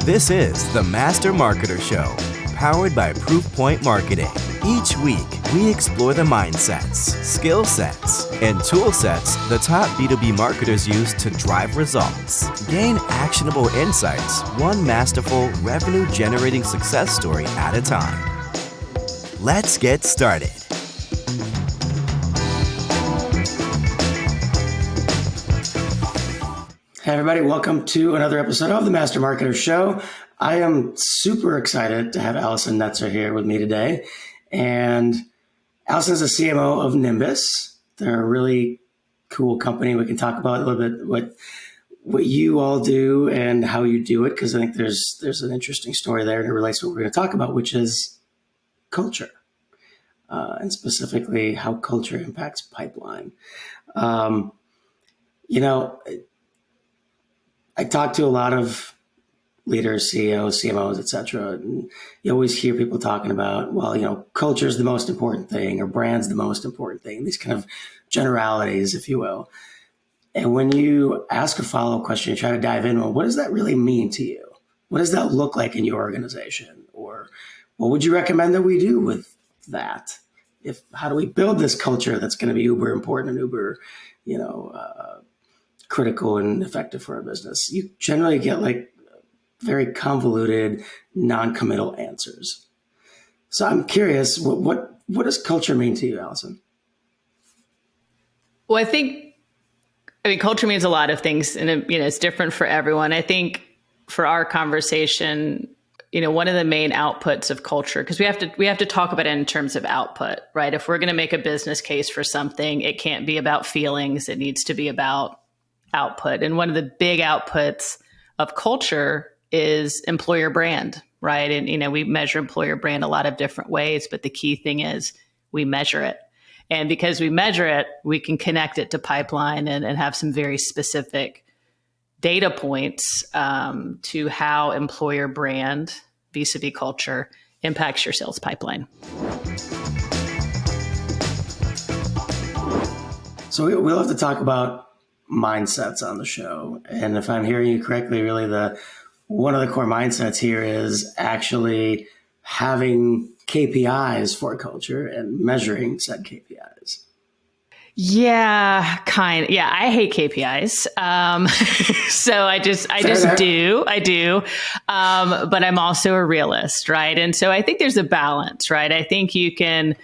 This is the Master Marketer Show, powered by Proofpoint Marketing. Each week, we explore the mindsets, skill sets, and tool sets the top B2B marketers use to drive results. Gain actionable insights, one masterful, revenue-generating success story at a time. Let's get started. Hey everybody, welcome to another episode of the Master Marketer Show. I am super excited to have Allison Netzer here with me today. And Allison is the CMO of Nymbus. They're a really cool company. We can talk about a little bit what you all do and how you do it, because I think there's an interesting story there and it relates to what we're going to talk about, which is culture, and specifically how culture impacts pipeline. I talk to a lot of leaders, CEOs, CMOs, et cetera. And you always hear people talking about, culture is the most important thing, or brand's the most important thing, these kind of generalities, if you will. And when you ask a follow-up question, you try to dive in, well, what does that really mean to you? What does that look like in your organization? Or what would you recommend that we do with that? How do we build this culture that's going to be uber important and uber, critical and effective for our business? You generally get very convoluted, non-committal answers. So I'm curious, what does culture mean to you, Allison? Well, I mean, culture means a lot of things, and it's different for everyone. I think for our conversation, one of the main outputs of culture, because we have to talk about it in terms of output, right? If we're going to make a business case for something, it can't be about feelings. It needs to be about output. And one of the big outputs of culture is employer brand, right? And, we measure employer brand a lot of different ways, but the key thing is we measure it. And because we measure it, we can connect it to pipeline and have some very specific data points to how employer brand vis-a-vis culture impacts your sales pipeline. So we'll have to talk about mindsets on the show. And if I'm hearing you correctly, really one of the core mindsets here is actually having KPIs for culture and measuring said KPIs. Yeah, Yeah, I hate KPIs. So I do. But I'm also a realist, right? And so I think there's a balance, right? I think you can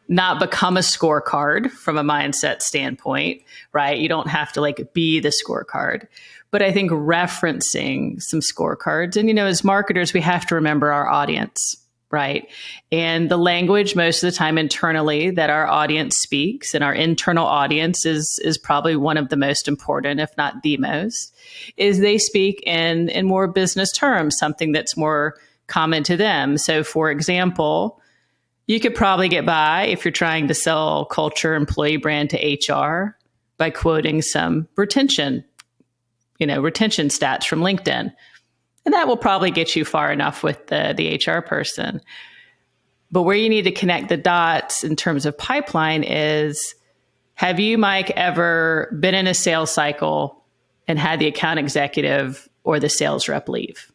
not become a scorecard from a mindset standpoint, right? You don't have to be the scorecard. But I think referencing some scorecards, and as marketers, we have to remember our audience, right? And the language most of the time internally that our audience speaks, and our internal audience is probably one of the most important, if not the most, is they speak in more business terms, something that's more common to them. So for example, you could probably get by if you're trying to sell culture, employee brand to HR by quoting some retention stats from LinkedIn. And that will probably get you far enough with the HR person. But where you need to connect the dots in terms of pipeline is, have you, Mike, ever been in a sales cycle and had the account executive or the sales rep leave?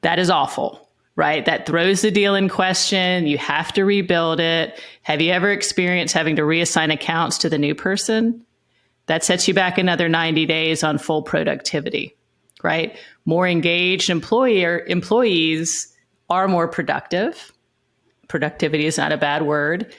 That is awful. Right? That throws the deal in question. You have to rebuild it. Have you ever experienced having to reassign accounts to the new person? That sets you back another 90 days on full productivity, right? More engaged employees are more productive. Productivity is not a bad word.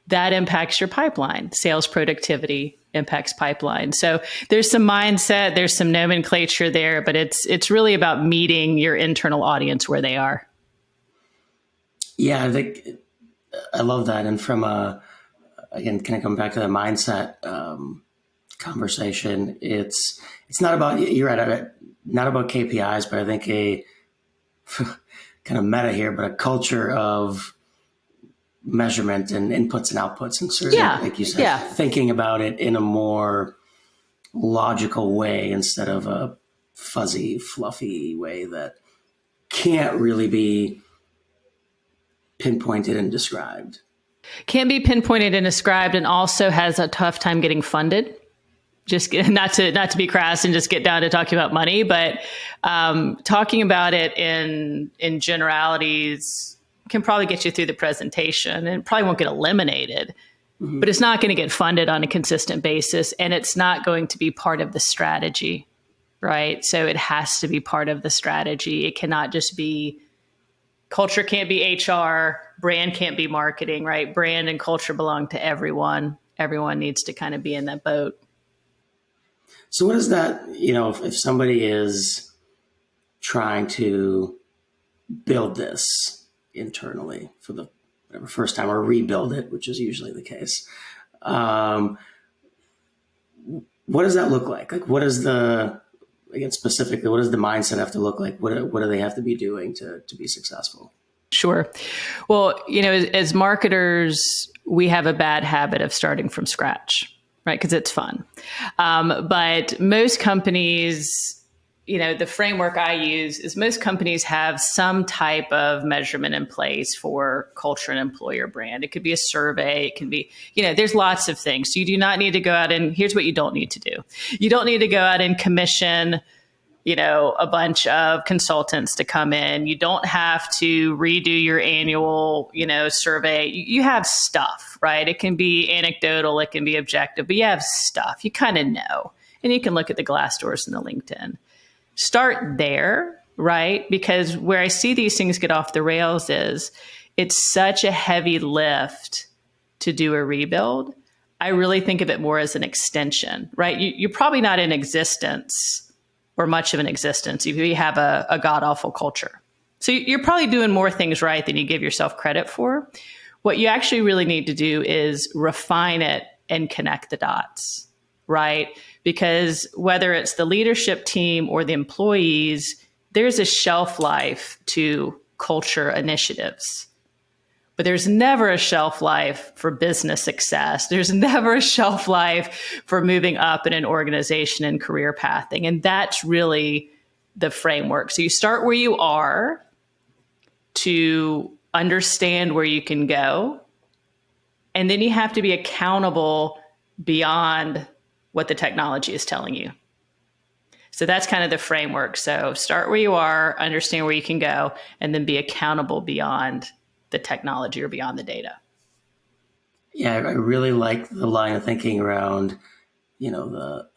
That impacts your pipeline. Sales productivity impacts pipeline. So there's some mindset, there's some nomenclature there, but it's really about meeting your internal audience where they are. Yeah, I think I love that. And from again, kind of coming back to the mindset conversation, it's not about, you're right, not about KPIs, but I think a kind of meta here, but a culture of measurement and inputs and outputs, and sort of, like you said, thinking about it in a more logical way instead of a fuzzy, fluffy way that can't really be pinpointed and described. Can be pinpointed and described, and also has a tough time getting funded, just not to be crass and just get down to talking about money, but talking about it in generalities can probably get you through the presentation, and it probably won't get eliminated, but it's not going to get funded on a consistent basis, and it's not going to be part of the strategy, right? So it has to be part of the strategy. It cannot just be culture, can't be HR, brand can't be marketing, right? Brand and culture belong to everyone. Everyone needs to kind of be in that boat. So what is that, if somebody is trying to build this internally for the first time, or rebuild it, which is usually the case, what does that look like? Like, what is specifically, what does the mindset have to look like? What do they have to be doing to be successful? Sure. Well, as marketers, we have a bad habit of starting from scratch, right? Because it's fun. But most companies, the framework I use is most companies have some type of measurement in place for culture and employer brand. It could be a survey. It can be, there's lots of things. So you do not need to go out and here's what you don't need to do. You don't need to go out and commission a bunch of consultants to come in. You don't have to redo your annual, survey. You have stuff, right? It can be anecdotal, it can be objective, but you have stuff. You kind of know, and you can look at the Glassdoors and the LinkedIn. Start there, right? Because where I see these things get off the rails is it's such a heavy lift to do a rebuild. I really think of it more as an extension, right? You're probably not in existence or much of an existence if you have a god-awful culture. So you're probably doing more things right than you give yourself credit for. What you actually really need to do is refine it and connect the dots, right? Because whether it's the leadership team or the employees, there's a shelf life to culture initiatives. But there's never a shelf life for business success. There's never a shelf life for moving up in an organization and career pathing. And that's really the framework. So you start where you are to understand where you can go. And then you have to be accountable beyond what the technology is telling you. So that's kind of the framework. So start where you are, understand where you can go, and then be accountable beyond the technology or beyond the data. Yeah, I really like the line of thinking around, the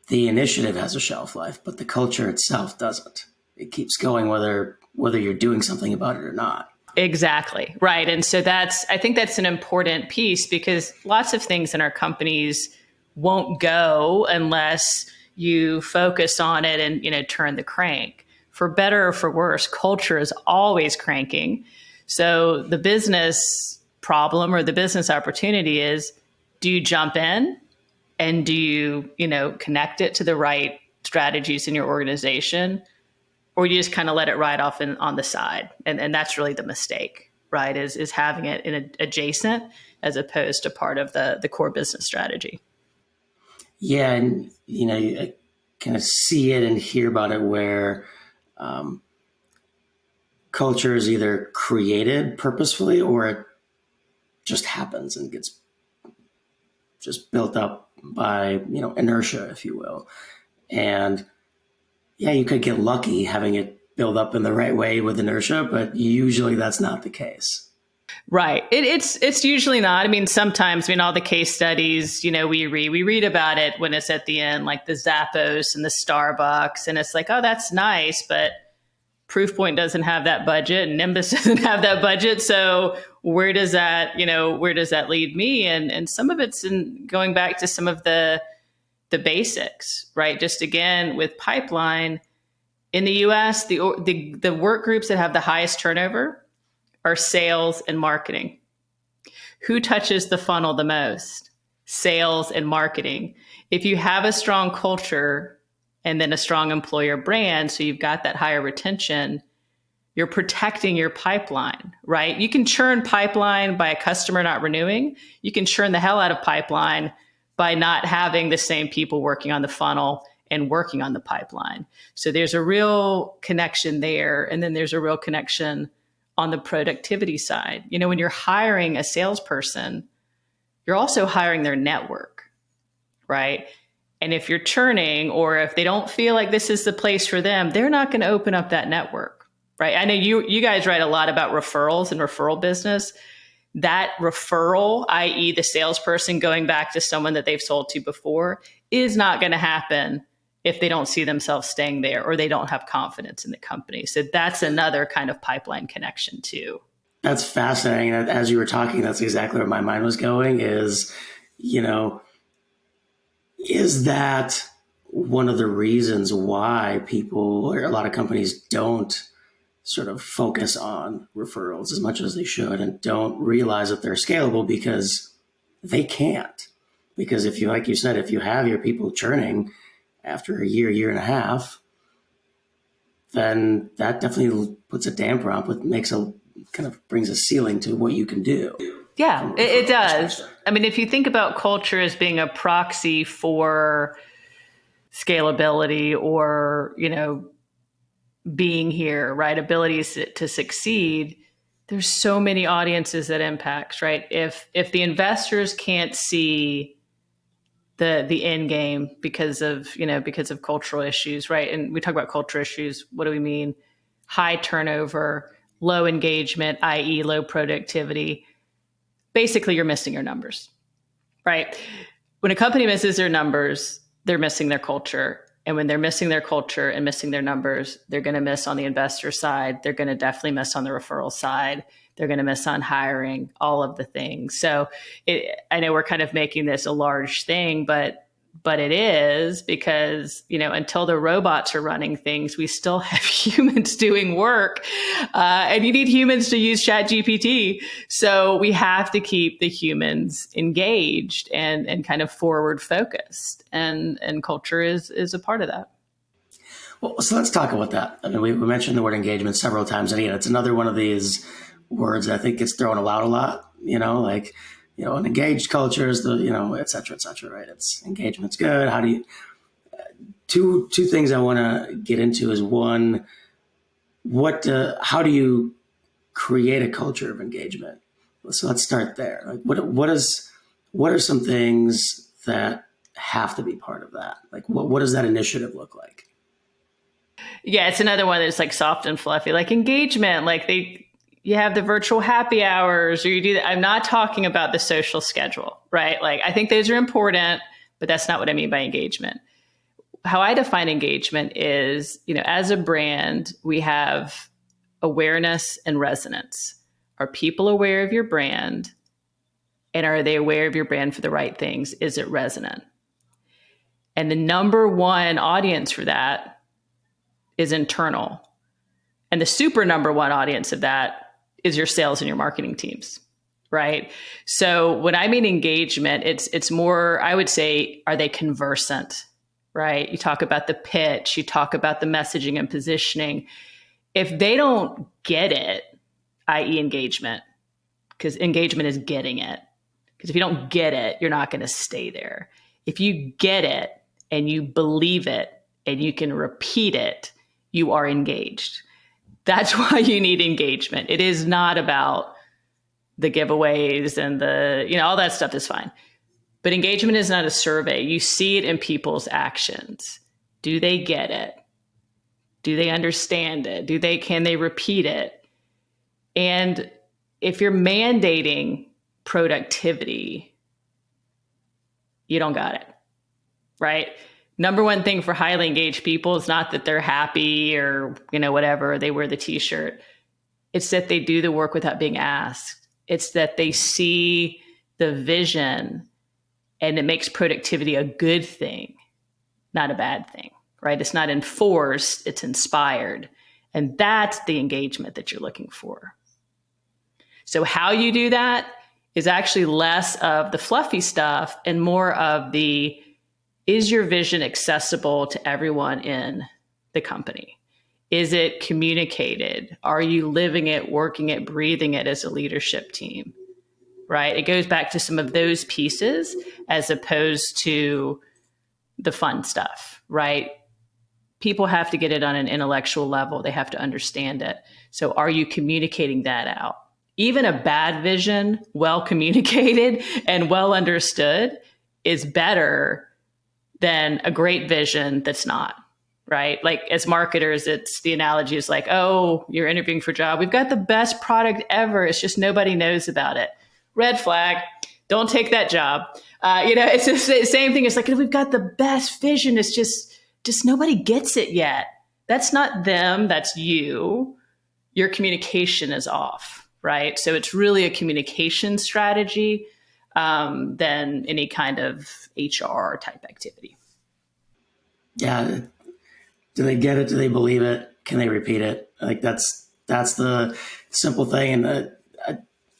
initiative has a shelf life, but the culture itself doesn't. It keeps going whether you're doing something about it or not. Exactly. Right. And so I think that's an important piece, because lots of things in our companies won't go unless you focus on it and, turn the crank. For better or for worse, culture is always cranking. So the business problem or the business opportunity is, do you jump in and do you, connect it to the right strategies in your organization, or you just kind of let it ride off on the side? And that's really the mistake, right? Is having it in adjacent as opposed to part of the core business strategy. Yeah. And, I kind of see it and hear about it where, culture is either created purposefully or it just happens and gets just built up by, inertia, if you will. And yeah, you could get lucky having it build up in the right way with inertia, but usually that's not the case. Right. It's usually not. I mean, sometimes, all the case studies, we read about it when it's at the end, like the Zappos and the Starbucks, and it's like, oh, that's nice, but Proofpoint doesn't have that budget and Nymbus doesn't have that budget. So where does that lead me? And some of it's in going back to some of the basics, right? Just again, with pipeline in the US, the work groups that have the highest turnover are sales and marketing. Who touches the funnel the most? Sales and marketing. If you have a strong culture and then a strong employer brand, so you've got that higher retention, you're protecting your pipeline, right? You can churn pipeline by a customer not renewing. You can churn the hell out of pipeline by not having the same people working on the funnel and working on the pipeline. So there's a real connection there. And then there's a real connection on the productivity side. When you're hiring a salesperson, you're also hiring their network, right? And if you're churning, or if they don't feel like this is the place for them, they're not going to open up that network, right? I know you guys write a lot about referrals and referral business. That referral, i.e. the salesperson going back to someone that they've sold to before, is not going to happen if they don't see themselves staying there or they don't have confidence in the company. So that's another kind of pipeline connection too. That's fascinating. As you were talking, that's exactly where my mind was going is, is that one of the reasons why people or a lot of companies don't sort of focus on referrals as much as they should and don't realize that they're scalable because they can't. Because if you, like you said, if you have your people churning after a year and a half, then that definitely puts a damper on, brings a ceiling to what you can do. Yeah, it does. I mean, if you think about culture as being a proxy for scalability or, being here, right? Abilities to succeed. There's so many audiences that impacts, right? If the investors can't see the end game because of cultural issues, right? And we talk about cultural issues. What do we mean? High turnover, low engagement, i.e. low productivity. Basically, you're missing your numbers, right? When a company misses their numbers, they're missing their culture. And when they're missing their culture and missing their numbers, they're going to miss on the investor side. They're going to definitely miss on the referral side. They're going to miss on hiring, all of the things. So I know we're kind of making this a large thing, but it is because, until the robots are running things, we still have humans doing work. And you need humans to use ChatGPT. So we have to keep the humans engaged and kind of forward focused. And culture is a part of that. Well, so let's talk about that. I mean, we mentioned the word engagement several times. And again, it's another one of these words that I think gets thrown out a lot, an engaged culture is et cetera, right? It's engagement's good. How do you, two things I want to get into is one, how do you create a culture of engagement? So let's start there. Like what are some things that have to be part of that? Like what does that initiative look like? Yeah, it's another one that's like soft and fluffy, like engagement, like you have the virtual happy hours or you do that. I'm not talking about the social schedule, right? Like I think those are important, but that's not what I mean by engagement. How I define engagement is, as a brand, we have awareness and resonance. Are people aware of your brand? And are they aware of your brand for the right things? Is it resonant? And the number one audience for that is internal. And the super number one audience of that is your sales and your marketing teams, right? So when I mean engagement, it's more, I would say, are they conversant, right? You talk about the pitch, you talk about the messaging and positioning. If they don't get it, i.e. engagement, because engagement is getting it. Because if you don't get it, you're not going to stay there. If you get it and you believe it and you can repeat it, you are engaged. That's why you need engagement. It is not about the giveaways and all that stuff is fine. But engagement is not a survey. You see it in people's actions. Do they get it? Do they understand it? Can they repeat it? And if you're mandating productivity, you don't got it, right? Number one thing for highly engaged people is not that they're happy or, whatever, they wear the t-shirt. It's that they do the work without being asked. It's that they see the vision and it makes productivity a good thing, not a bad thing, right? It's not enforced, it's inspired. And that's the engagement that you're looking for. So how you do that is actually less of the fluffy stuff and more of is your vision accessible to everyone in the company? Is it communicated? Are you living it, working it, breathing it as a leadership team? Right? It goes back to some of those pieces as opposed to the fun stuff, right? People have to get it on an intellectual level. They have to understand it. So are you communicating that out? Even a bad vision, well communicated and well understood, is better than a great vision that's not, right? Like as marketers, it's the analogy is like, oh, you're interviewing for a job. We've got the best product ever. It's just nobody knows about it. Red flag. Don't take that job. It's the same thing. It's like, we've got the best vision. It's just nobody gets it yet. That's not them. That's you. Your communication is off, right? So it's really a communication strategy than any kind of HR type activity. Yeah. Do they get it? Do they believe it? Can they repeat it? Like that's the simple thing. And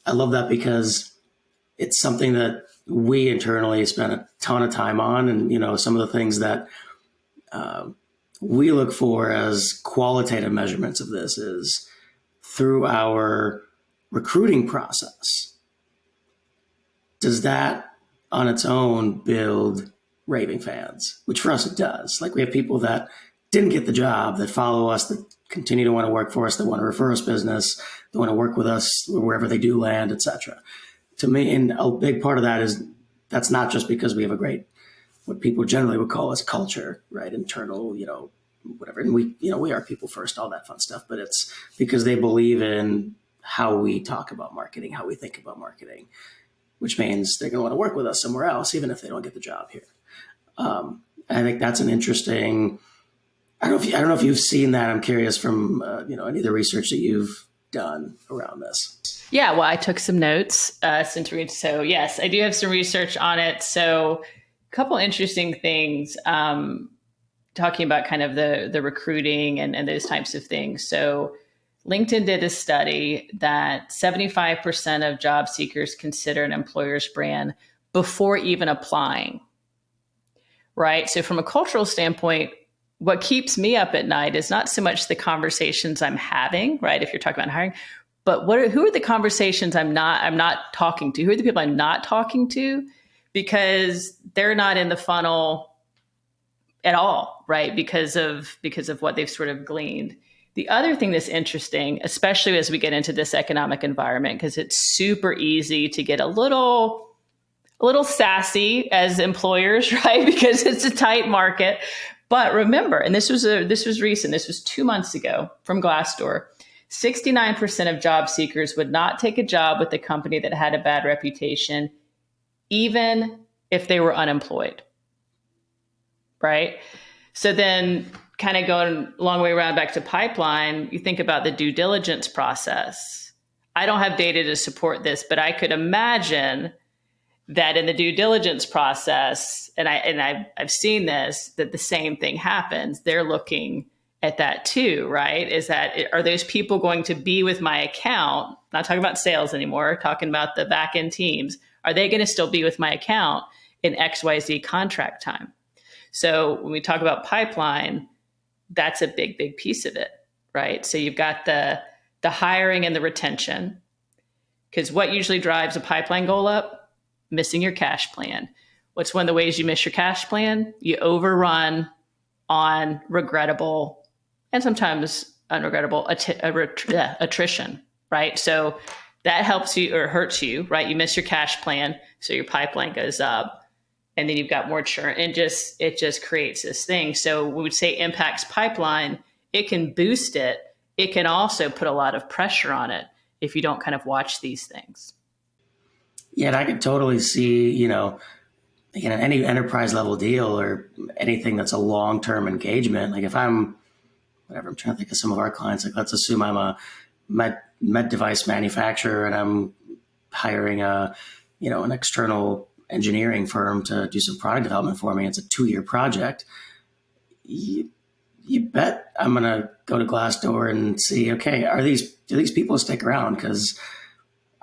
I love that because it's something that we internally spend a ton of time on. And, some of the things that we look for as qualitative measurements of this is through our recruiting process. Does that on its own build raving fans? Which for us it does. Like we have people that didn't get the job that follow us, that continue to want to work for us, that want to refer us business, that want to work with us wherever they do land, et cetera. To me, and a big part of that is that's not just because we have a great, what people generally would call as culture, right? Internal, whatever. And we are people first, all that fun stuff, but it's because they believe in how we talk about marketing, how we think about marketing, which means they're going to want to work with us somewhere else, even if they don't get the job here. I think that's an interesting, I don't know if you've seen that. I'm curious from, any of the research that you've done around this. Yeah, well, I took some notes so yes, I do have some research on it. So a couple interesting things talking about kind of the recruiting and those types of things. So LinkedIn did a study that 75% of job seekers consider an employer's brand before even applying, right? So from a cultural standpoint, what keeps me up at night is not so much the conversations I'm having, right? If you're talking about hiring, but who are the conversations I'm not talking to? Who are the people I'm not talking to? Because they're not in the funnel at all, right? Because of what they've sort of gleaned. The other thing that's interesting, especially as we get into this economic environment, because it's super easy to get a little sassy as employers, right? Because it's a tight market. But remember, and this was recent, this was 2 months ago from Glassdoor, 69% of job seekers would not take a job with a company that had a bad reputation, even if they were unemployed, right? So then kind of going a long way around back to pipeline, you think about the due diligence process. I don't have data to support this, but I could imagine that in the due diligence process, and I've seen this, that the same thing happens. They're looking at that too, right? Are those people going to be with my account? Not talking about sales anymore, talking about the back end teams. Are they going to still be with my account in XYZ contract time? So when we talk about pipeline, that's a big, big piece of it, right? So you've got the hiring and the retention, because what usually drives a pipeline goal up? Missing your cash plan. What's one of the ways you miss your cash plan? You overrun on regrettable and sometimes unregrettable attrition, right? So that helps you or hurts you, right? You miss your cash plan, so your pipeline goes up, and then you've got more churn, and it just creates this thing. So we would say impacts pipeline. It can boost it. It can also put a lot of pressure on it if you don't kind of watch these things. Yeah, and I could totally see, any enterprise level deal or anything that's a long-term engagement. Like if I'm trying to think of some of our clients, like let's assume I'm a med device manufacturer and I'm hiring an external engineering firm to do some product development for me. It's a 2-year project. You bet I'm going to go to Glassdoor and see, okay, do these people stick around? Because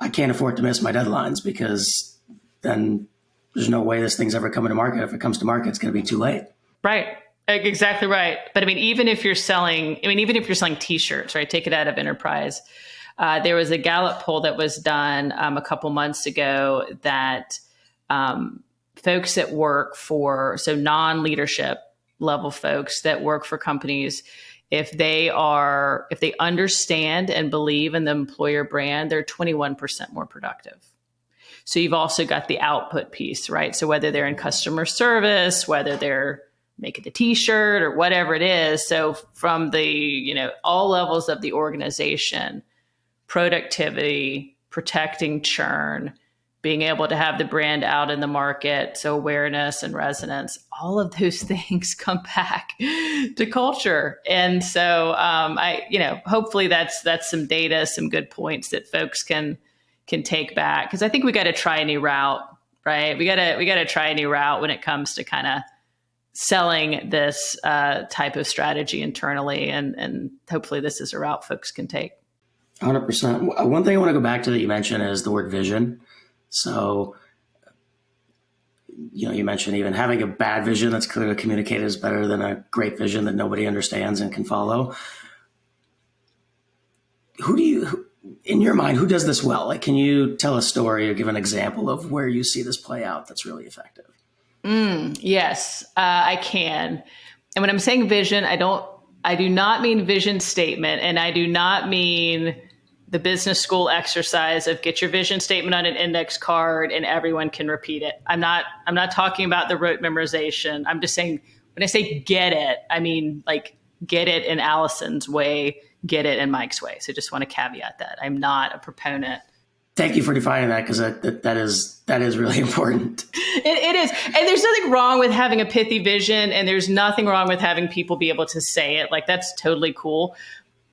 I can't afford to miss my deadlines, because then there's no way this thing's ever coming to market. If it comes to market, it's going to be too late. Right. Exactly right. But even if you're selling t-shirts, right? Take it out of enterprise. There was a Gallup poll that was done a couple months ago that folks that work so non-leadership level folks that work for companies, if they understand and believe in the employer brand, they're 21% more productive. So you've also got the output piece, right? So whether they're in customer service, whether they're making the t-shirt or whatever it is. So from the, all levels of the organization, productivity, protecting churn, being able to have the brand out in the market, so awareness and resonance, all of those things come back to culture. And so hopefully that's some data, some good points that folks can take back. Because I think we got to try a new route, right? We got to try a new route when it comes to kind of selling this type of strategy internally. And hopefully this is a route folks can take. 100%. One thing I want to go back to that you mentioned is the word vision. So, you mentioned even having a bad vision that's clearly communicated is better than a great vision that nobody understands and can follow. In your mind, who does this well? Like, can you tell a story or give an example of where you see this play out that's really effective? Yes, I can. And when I'm saying vision, I do not mean vision statement, and I do not mean the business school exercise of get your vision statement on an index card and everyone can repeat it. I'm not talking about the rote memorization. I'm just saying, when I say get it, I mean like get it in Allison's way, get it in Mike's way. So just want to caveat that. I'm not a proponent. Thank you for defining that, because that is really important. It is. And there's nothing wrong with having a pithy vision, and there's nothing wrong with having people be able to say it. Like, that's totally cool.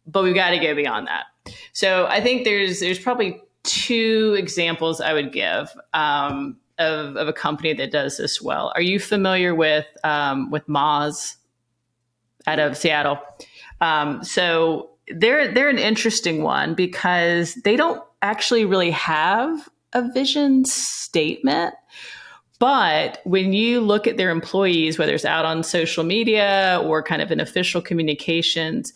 But we've got to go beyond that. So I think there's probably two examples I would give of a company that does this well. Are you familiar with Moz out of Seattle? So they're an interesting one because they don't actually really have a vision statement. But when you look at their employees, whether it's out on social media or kind of in official communications,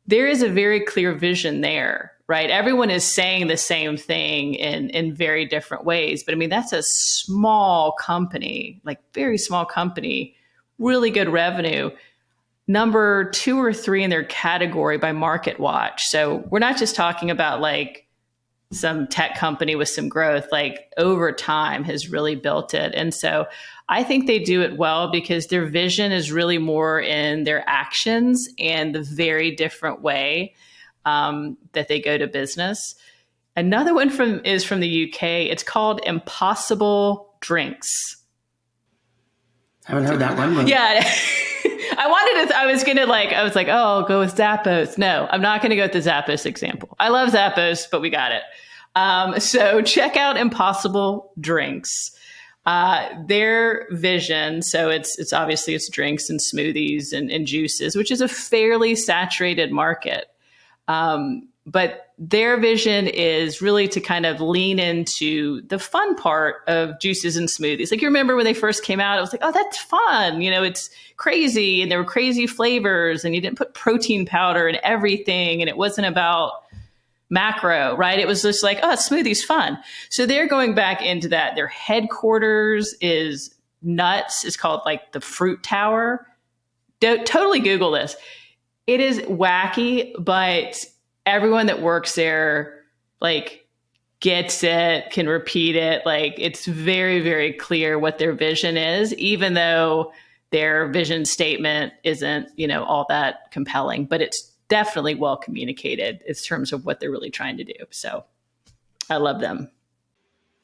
there is a very clear vision there, right? Everyone is saying the same thing in very different ways. But I mean, that's a small company, like very small company, really good revenue. Number 2 or 3 in their category by Market Watch. So we're not just talking about like some tech company with some growth, like over time has really built it. And so I think they do it well because their vision is really more in their actions and the very different way that they go to business. Another one is from the UK. It's called Impossible Drinks. Haven't heard that one. Yeah. I was like, oh, I'll go with Zappos. No, I'm not going to go with the Zappos example. I love Zappos, but we got it. So check out Impossible Drinks. Their vision, so it's obviously it's drinks and smoothies and juices, which is a fairly saturated market. But their vision is really to kind of lean into the fun part of juices and smoothies. Like, you remember when they first came out, it was like, oh, that's fun. It's crazy. And there were crazy flavors and you didn't put protein powder in everything. And it wasn't about macro, right? It was just like, oh, smoothie's fun. So they're going back into that. Their headquarters is nuts. It's called like the Fruit Tower. Totally Google this. It is wacky, but everyone that works there, like, gets it, can repeat it. Like, it's very, very clear what their vision is, even though their vision statement isn't, all that compelling, but it's definitely well communicated in terms of what they're really trying to do. So I love them.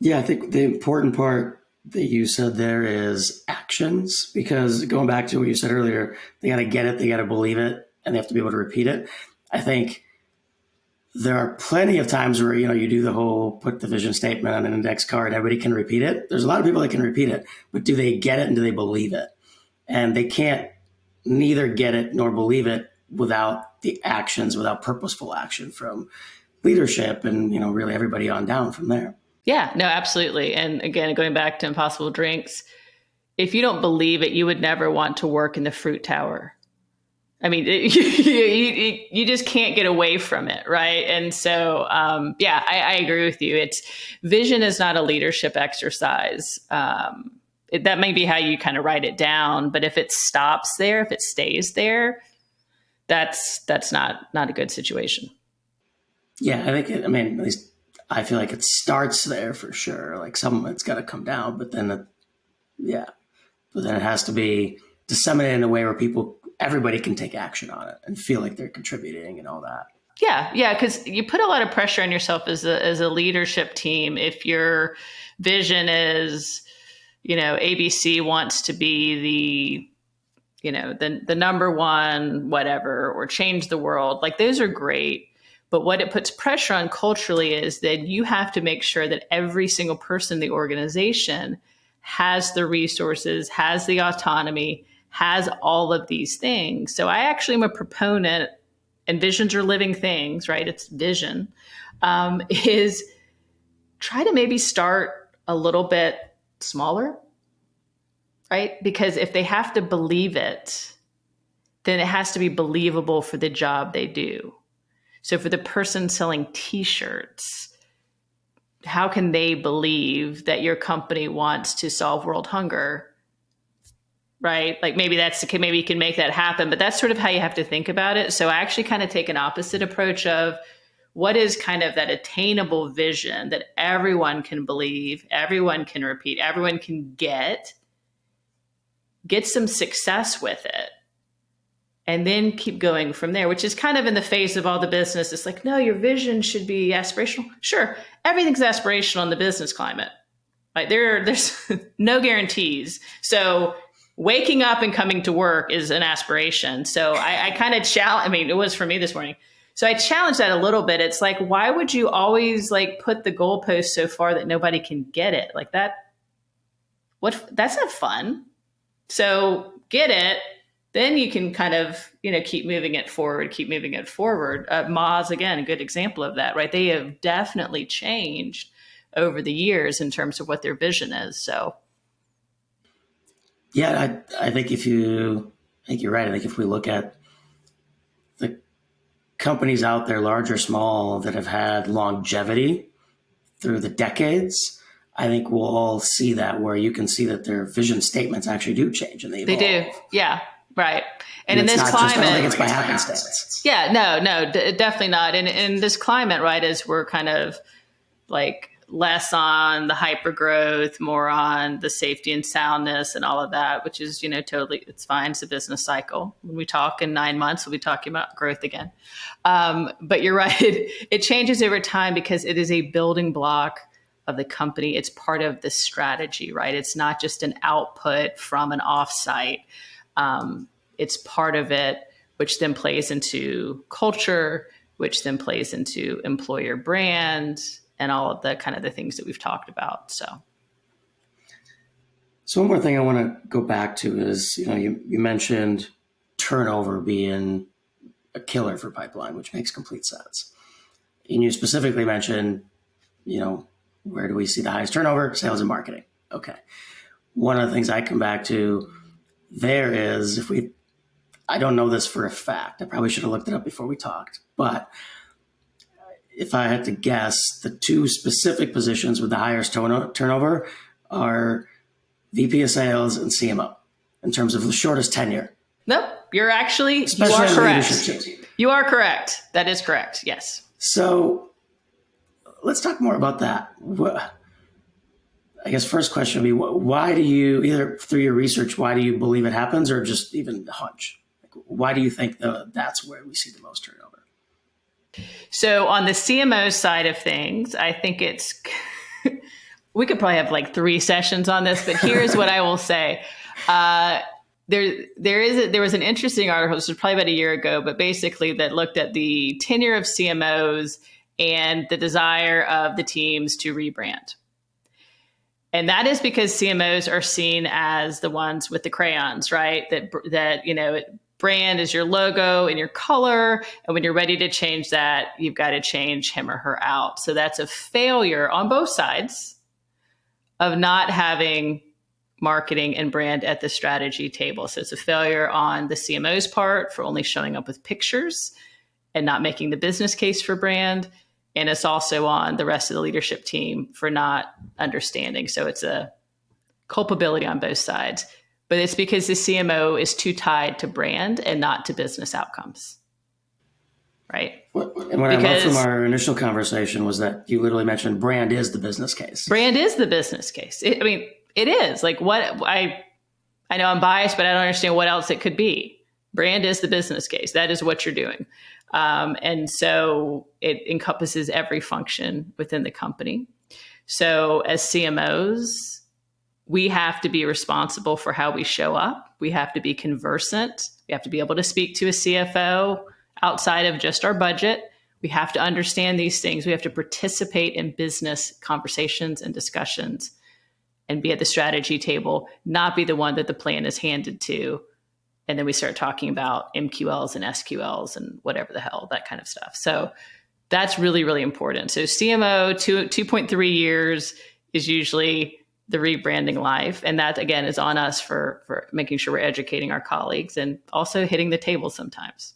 Yeah, I think the important part that you said there is actions, because going back to what you said earlier, they got to get it, they got to believe it, and they have to be able to repeat it. I think there are plenty of times where, you do the whole put the vision statement on an index card, everybody can repeat it. There's a lot of people that can repeat it, but do they get it and do they believe it? And they can't neither get it nor believe it without the actions, without purposeful action from leadership and, really everybody on down from there. Yeah, no, absolutely. And again, going back to Impossible Drinks, if you don't believe it, you would never want to work in the Fruit Tower. I mean, you just can't get away from it, right? And so, I agree with you. Vision is not a leadership exercise. That may be how you kind of write it down, but if it stops there, if it stays there, that's not a good situation. Yeah, at least I feel like it starts there for sure. Like it's got to come down, but then but then it has to be disseminated in a way where everybody can take action on it and feel like they're contributing and all that. Yeah, because you put a lot of pressure on yourself as a leadership team if your vision is, ABC wants to be the number one whatever, or change the world. Like, those are great. But what it puts pressure on culturally is that you have to make sure that every single person in the organization has the resources, has the autonomy, has all of these things. So I actually am a proponent, and visions are living things, right? It's vision, is try to maybe start a little bit smaller, right? Because if they have to believe it, then it has to be believable for the job they do. So for the person selling t-shirts, how can they believe that your company wants to solve world hunger? Right? Like, maybe maybe you can make that happen, but that's sort of how you have to think about it. So I actually kind of take an opposite approach of what is kind of that attainable vision that everyone can believe, everyone can repeat, everyone can get some success with it, and then keep going from there, which is kind of in the face of all the business. It's like, no, your vision should be aspirational. Sure, everything's aspirational in the business climate. Right? There's no guarantees. So waking up and coming to work is an aspiration. So I kind of it was for me this morning. So I challenged that a little bit. It's like, why would you always put the goalpost so far that nobody can get it? Like that, that's not fun. So get it. Then you can kind of, keep moving it forward. Moz, again, a good example of that, right? They have definitely changed over the years in terms of what their vision is. So. Yeah, I think you're right. I think if we look at the companies out there, large or small, that have had longevity through the decades, I think we'll all see that, where you can see that their vision statements actually do change and they evolve. They do. Yeah. Right. And in this climate, I don't think it's by happenstance. Yeah, no, definitely not. And in this climate, right, as we're kind of less on the hyper growth, more on the safety and soundness and all of that, which is, totally, it's fine. It's a business cycle. When we talk in 9 months, we'll be talking about growth again. But you're right. It changes over time because it is a building block of the company. It's part of the strategy, right? It's not just an output from an offsite. It's part of it, which then plays into culture, which then plays into employer brand and all of the kind of the things that we've talked about. So one more thing I want to go back to is, you mentioned turnover being a killer for pipeline, which makes complete sense. And you specifically mentioned, where do we see the highest turnover? Sales and marketing. Okay. One of the things I come back to there is, I don't know this for a fact. I probably should have looked it up before we talked. But if I had to guess, the two specific positions with the highest turnover are VP of sales and CMO in terms of the shortest tenure. Nope. You are correct. You are correct. That is correct. Yes. So let's talk more about that. I guess first question would be, why do you, either through your research, why do you believe it happens, or just even a hunch? Why do you think that's where we see the most turnover? So on the CMO side of things, I think we could probably have 3 sessions on this, but here's what I will say. There was an interesting article, this was probably about a year ago, but basically that looked at the tenure of CMOs and the desire of the teams to rebrand. And that is because CMOs are seen as the ones with the crayons, right? That brand is your logo and your color. And when you're ready to change that, you've got to change him or her out. So that's a failure on both sides of not having marketing and brand at the strategy table. So it's a failure on the CMO's part for only showing up with pictures and not making the business case for brand. And it's also on the rest of the leadership team for not understanding. So it's a culpability on both sides. But it's because the CMO is too tied to brand and not to business outcomes. right? And what I love from our initial conversation was that you literally mentioned brand is the business case. Brand is the business case. It is like I know I'm biased, but I don't understand what else it could be. Brand is the business case. That is what you're doing. And so it encompasses every function within the company. So as CMOs, we have to be responsible for how we show up. We have to be conversant. We have to be able to speak to a CFO outside of just our budget. We have to understand these things. We have to participate in business conversations and discussions and be at the strategy table, not be the one that the plan is handed to. And then we start talking about MQLs and SQLs and whatever the hell, that kind of stuff. So that's really, really important. So CMO 2.3 years is usually the rebranding life. And that, again, is on us for making sure we're educating our colleagues and also hitting the table sometimes.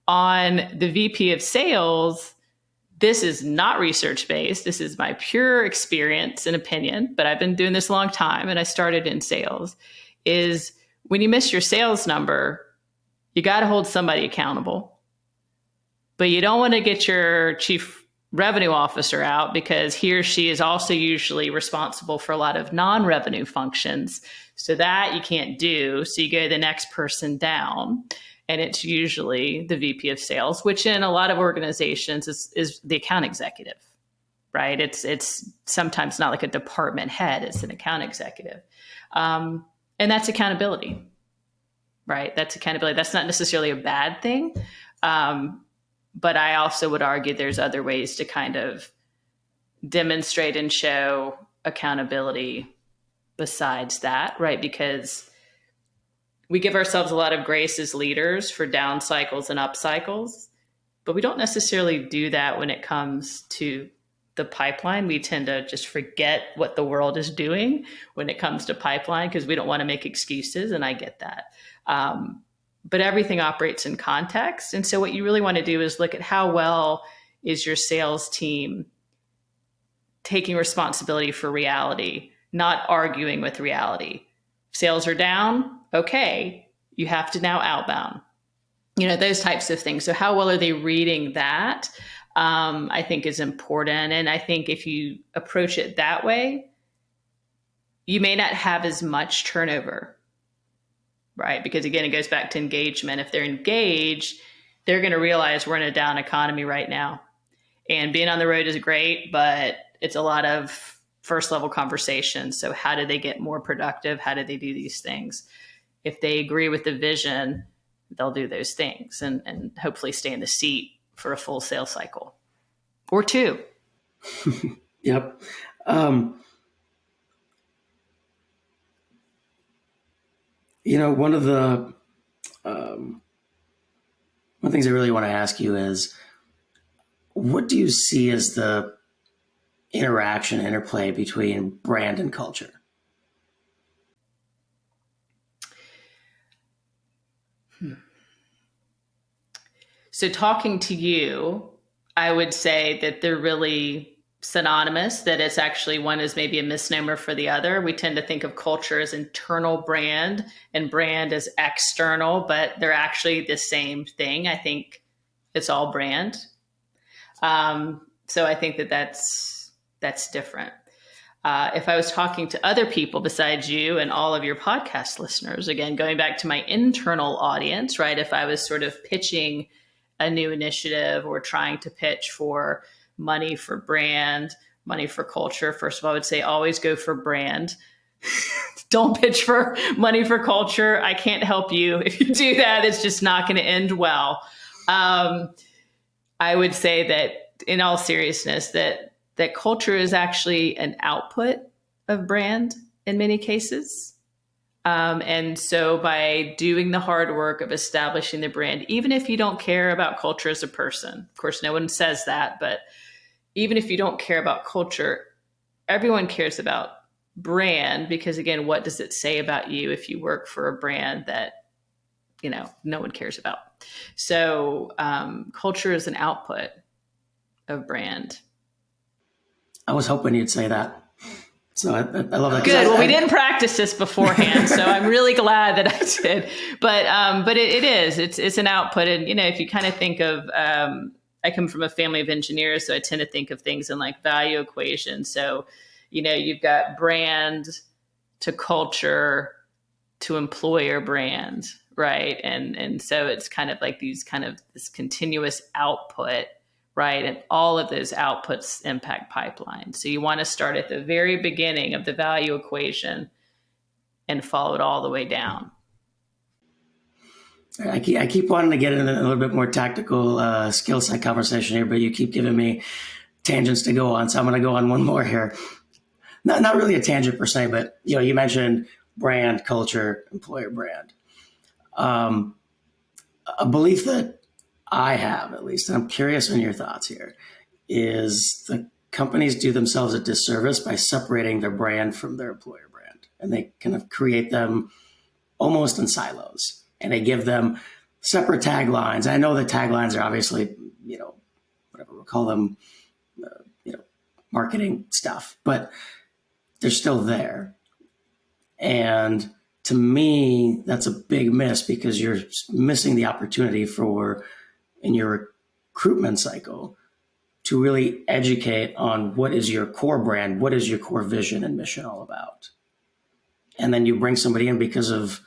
On the VP of sales, this is not research-based. This is my pure experience and opinion, but I've been doing this a long time and I started in sales, is when you miss your sales number, you got to hold somebody accountable. But you don't want to get your chief revenue officer out because he or she is also usually responsible for a lot of non-revenue functions. So that you can't do. So you go to the next person down. And it's usually the VP of sales, which in a lot of organizations is the account executive, right? It's sometimes not like a department head, it's an account executive. And that's accountability, right? That's accountability. That's not necessarily a bad thing. But I also would argue there's other ways to kind of demonstrate and show accountability besides that, right? Because we give ourselves a lot of grace as leaders for down cycles and up cycles, but we don't necessarily do that when it comes to the pipeline. We tend to just forget what the world is doing when it comes to pipeline because we don't want to make excuses, and I get that. But everything operates in context. And so what you really want to do is look at how well is your sales team taking responsibility for reality, not arguing with reality. Sales are down. Okay, you have to now outbound, those types of things. So how well are they reading that? I think is important. And I think if you approach it that way, you may not have as much turnover, right? Because again, it goes back to engagement. If they're engaged, they're going to realize we're in a down economy right now. And being on the road is great, but it's a lot of first level conversations. So how do they get more productive? How do they do these things? If they agree with the vision, they'll do those things and hopefully stay in the seat for a full sales cycle or two. Yep. One of the things I really want to ask you is, what do you see as the interplay between brand and culture? So talking to you, I would say that they're really synonymous, that it's actually one is maybe a misnomer for the other. We tend to think of culture as internal brand and brand as external, but they're actually the same thing. I think it's all brand. So I think that's different. If I was talking to other people besides you and all of your podcast listeners, again, going back to my internal audience, right? If I was sort of pitching a new initiative or trying to pitch for money for brand, money for culture, first of all, I would say always go for brand. Don't pitch for money for culture. I can't help you. If you do that, it's just not going to end well. I would say that in all seriousness, that culture is actually an output of brand in many cases. And so by doing the hard work of establishing the brand, even if you don't care about culture as a person, of course, no one says that, but even if you don't care about culture, everyone cares about brand because, again, what does it say about you if you work for a brand that, no one cares about? So culture is an output of brand. I was hoping you'd say that. So I love that. Good. Well, we didn't practice this beforehand, so I'm really glad that I did. But it is. It's an output, and if you kind of think of, I come from a family of engineers, so I tend to think of things in like value equations. So, you've got brand to culture to employer brand, right? And so it's kind of like this continuous output. Right. And all of those outputs impact pipelines. So you want to start at the very beginning of the value equation and follow it all the way down. I keep wanting to get into a little bit more tactical skill set conversation here, but you keep giving me tangents to go on. So I'm going to go on one more here. Not really a tangent per se, but you mentioned brand, culture, employer brand. A belief that I have, at least, and I'm curious on your thoughts here, is the companies do themselves a disservice by separating their brand from their employer brand. And they kind of create them almost in silos. And they give them separate taglines. I know the taglines are obviously, whatever we'll call them, marketing stuff, but they're still there. And to me, that's a big miss because you're missing the opportunity in your recruitment cycle to really educate on what is your core brand, what is your core vision and mission all about. And then you bring somebody in because of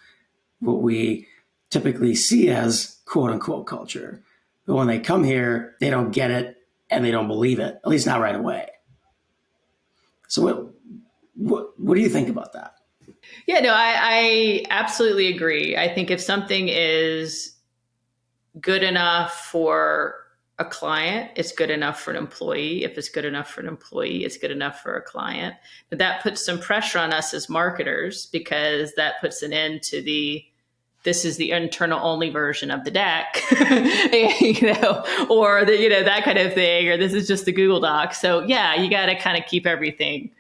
what we typically see as quote unquote culture. But when they come here, they don't get it and they don't believe it, at least not right away. So what do you think about that? Yeah, no, I absolutely agree. I think if something is good enough for a client, it's good enough for an employee. If it's good enough for an employee, it's good enough for a client. But that puts some pressure on us as marketers because that puts an end to this is the internal only version of the deck, or that kind of thing, or this is just the Google Doc. So yeah, you got to kind of keep everything,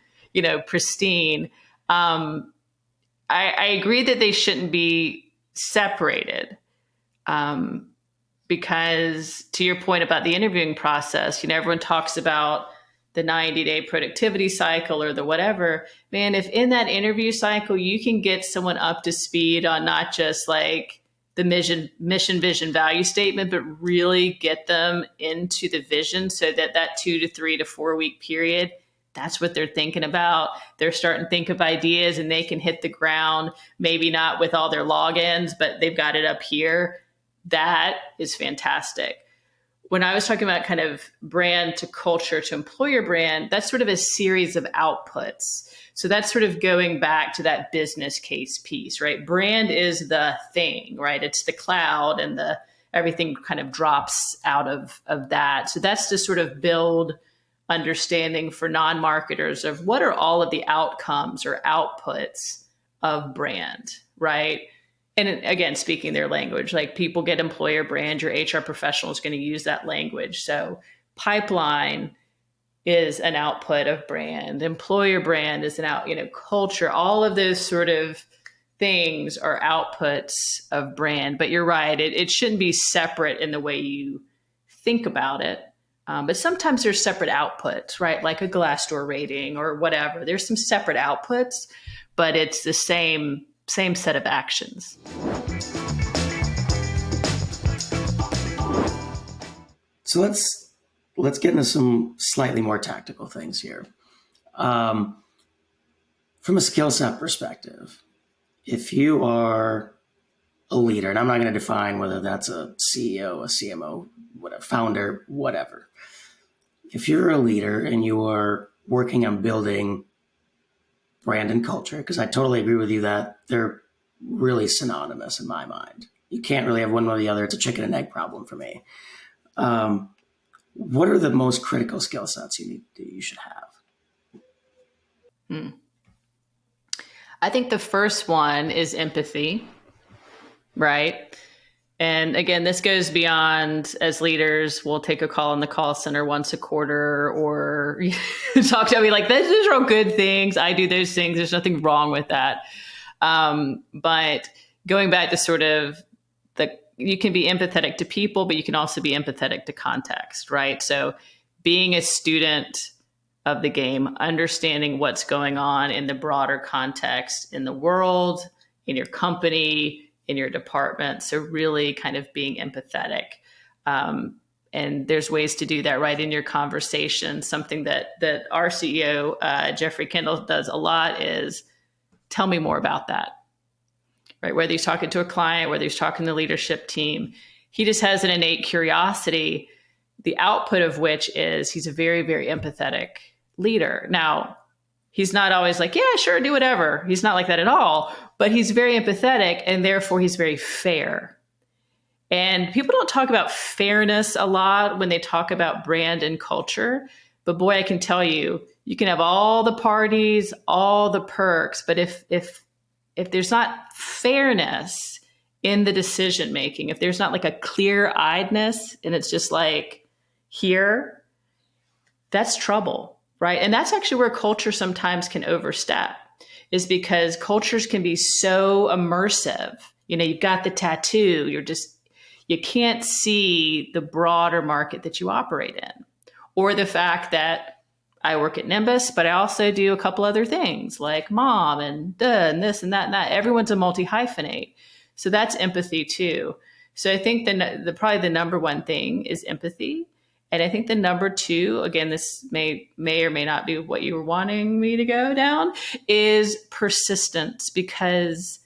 pristine. I agree that they shouldn't be separated. Because to your point about the interviewing process, everyone talks about the 90-day productivity cycle or the whatever. Man, if in that interview cycle, you can get someone up to speed on not just like the mission, vision, value statement, but really get them into the vision so that 2 to 3 to 4 week period, that's what they're thinking about. They're starting to think of ideas and they can hit the ground, maybe not with all their logins, but they've got it up here. That is fantastic. When I was talking about kind of brand to culture to employer brand, that's sort of a series of outputs. So that's sort of going back to that business case piece, right? Brand is the thing, right? It's the cloud and everything kind of drops out of that. So that's to sort of build understanding for non-marketers of what are all of the outcomes or outputs of brand, right? And again, speaking their language, like people get employer brand, your HR professional is going to use that language. So pipeline is an output of brand, employer brand is culture, all of those sort of things are outputs of brand. But you're right, it shouldn't be separate in the way you think about it. But sometimes there's separate outputs, right? Like a Glassdoor rating or whatever. There's some separate outputs, but it's the same set of actions. So let's get into some slightly more tactical things here. From a skill set perspective, if you are a leader, and I'm not going to define whether that's a CEO, a CMO, whatever, founder, whatever. If you're a leader and you are working on building brand and culture, because I totally agree with you that they're really synonymous in my mind. You can't really have one or the other. It's a chicken and egg problem for me. What are the most critical skill sets you should have? I think the first one is empathy, right? And again, this goes beyond as leaders, we'll take a call in the call center once a quarter or talk to me like, those are all good things. I do those things. There's nothing wrong with that. But going back to sort of you can be empathetic to people, but you can also be empathetic to context, right? So being a student of the game, understanding what's going on in the broader context in the world, in your company, in your department. So really kind of being empathetic. And there's ways to do that right in your conversation. Something that our CEO, Jeffrey Kendall, does a lot is tell me more about that, right? Whether he's talking to a client, whether he's talking to the leadership team, he just has an innate curiosity, the output of which is he's a very, very empathetic leader. Now, he's not always like, yeah, sure, do whatever. He's not like that at all, but he's very empathetic and therefore he's very fair. And people don't talk about fairness a lot when they talk about brand and culture. But boy, I can tell you, you can have all the parties, all the perks, but if there's not fairness in the decision making, if there's not like a clear-eyedness and it's just like here, that's trouble, right? And that's actually where culture sometimes can overstep, is because cultures can be so immersive. You know, you've got the tattoo, you can't see the broader market that you operate in, or the fact that I work at Nymbus, but I also do a couple other things like mom and this and that and that. Everyone's a multi-hyphenate. So that's empathy too. So I think probably the number one thing is empathy. And I think the number two, again, this may or may not be what you were wanting me to go down, is persistence, because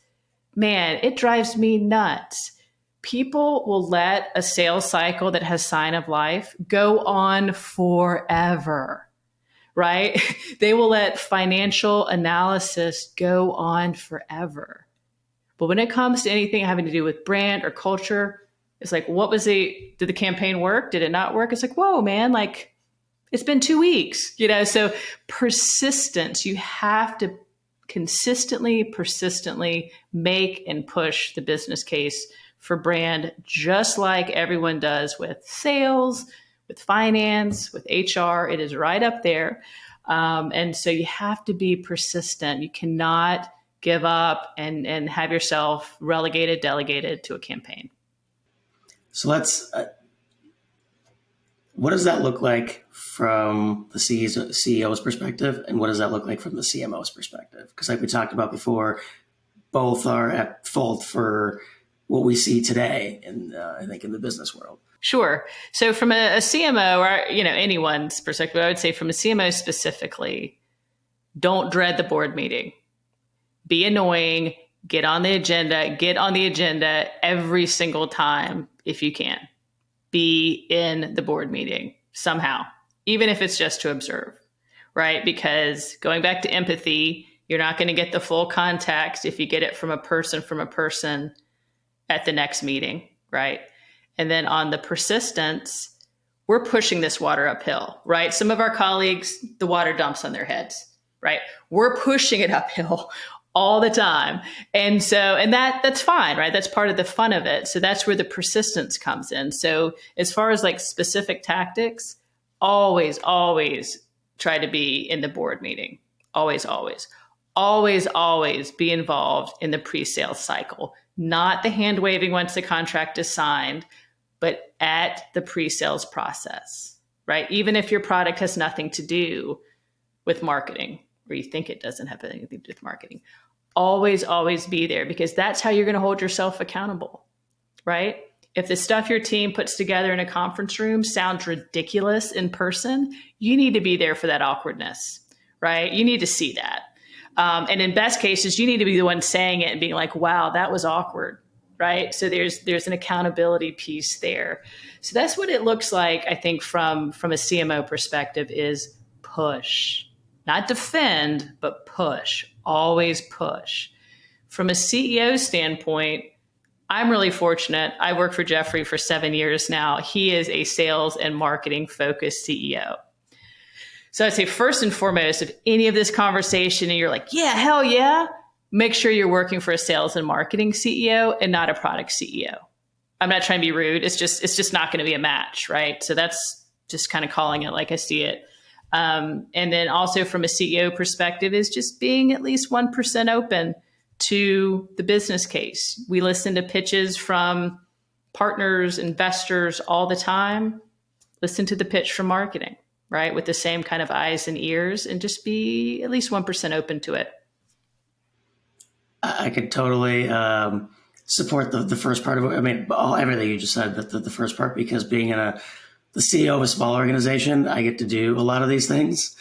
man, it drives me nuts. People will let a sales cycle that has sign of life go on forever, right? They will let financial analysis go on forever. But when it comes to anything having to do with brand or culture, it's like, did the campaign work? Did it not work? It's like, whoa, man, like it's been 2 weeks, so persistence, you have to persistently make and push the business case for brand, just like everyone does with sales, with finance, with HR. It is right up there. And so you have to be persistent. You cannot give up and have yourself delegated to a campaign. So what does that look like from the CEO's perspective? And what does that look like from the CMO's perspective? Because like we talked about before, both are at fault for what we see today, I think, in the business world. Sure. So from a CMO or anyone's perspective, I would say from a CMO specifically, don't dread the board meeting. Be annoying. Get on the agenda every single time if you can. Be in the board meeting somehow, even if it's just to observe, right? Because going back to empathy, you're not going to get the full context if you get it from a person at the next meeting, right? And then on the persistence, we're pushing this water uphill, right? Some of our colleagues, the water dumps on their heads, right? We're pushing it uphill all the time. And that's fine, right? That's part of the fun of it. So that's where the persistence comes in. So as far as like specific tactics, always try to be in the board meeting. Always be involved in the pre-sales cycle. Not the hand waving once the contract is signed, but at the pre-sales process, right? Even if your product has nothing to do with marketing, or you think it doesn't have anything to do with marketing, always be there, because that's how you're going to hold yourself accountable, right? If the stuff your team puts together in a conference room sounds ridiculous in person, you need to be there for that awkwardness, right? You need to see that. And in best cases, you need to be the one saying it and being like, wow, that was awkward, right? So there's an accountability piece there. So that's what it looks like, I think, from a CMO perspective, is push. Not defend, but push. Always push. From a CEO standpoint, I'm really fortunate. I worked for Jeffrey for 7 years now. He is a sales and marketing focused CEO. So I'd say first and foremost, if any of this conversation and you're like, yeah, hell yeah, make sure you're working for a sales and marketing CEO and not a product CEO. I'm not trying to be rude. It's just not going to be a match, right? So that's just kind of calling it like I see it. And then also from a CEO perspective is just being at least 1% open to the business case. We listen to pitches from partners, investors all the time. Listen to the pitch from marketing. right? With the same kind of eyes and ears, and just be at least 1% open to it. I could totally support the first part of it. I mean, everything you just said, but the first part, because being the CEO of a small organization, I get to do a lot of these things.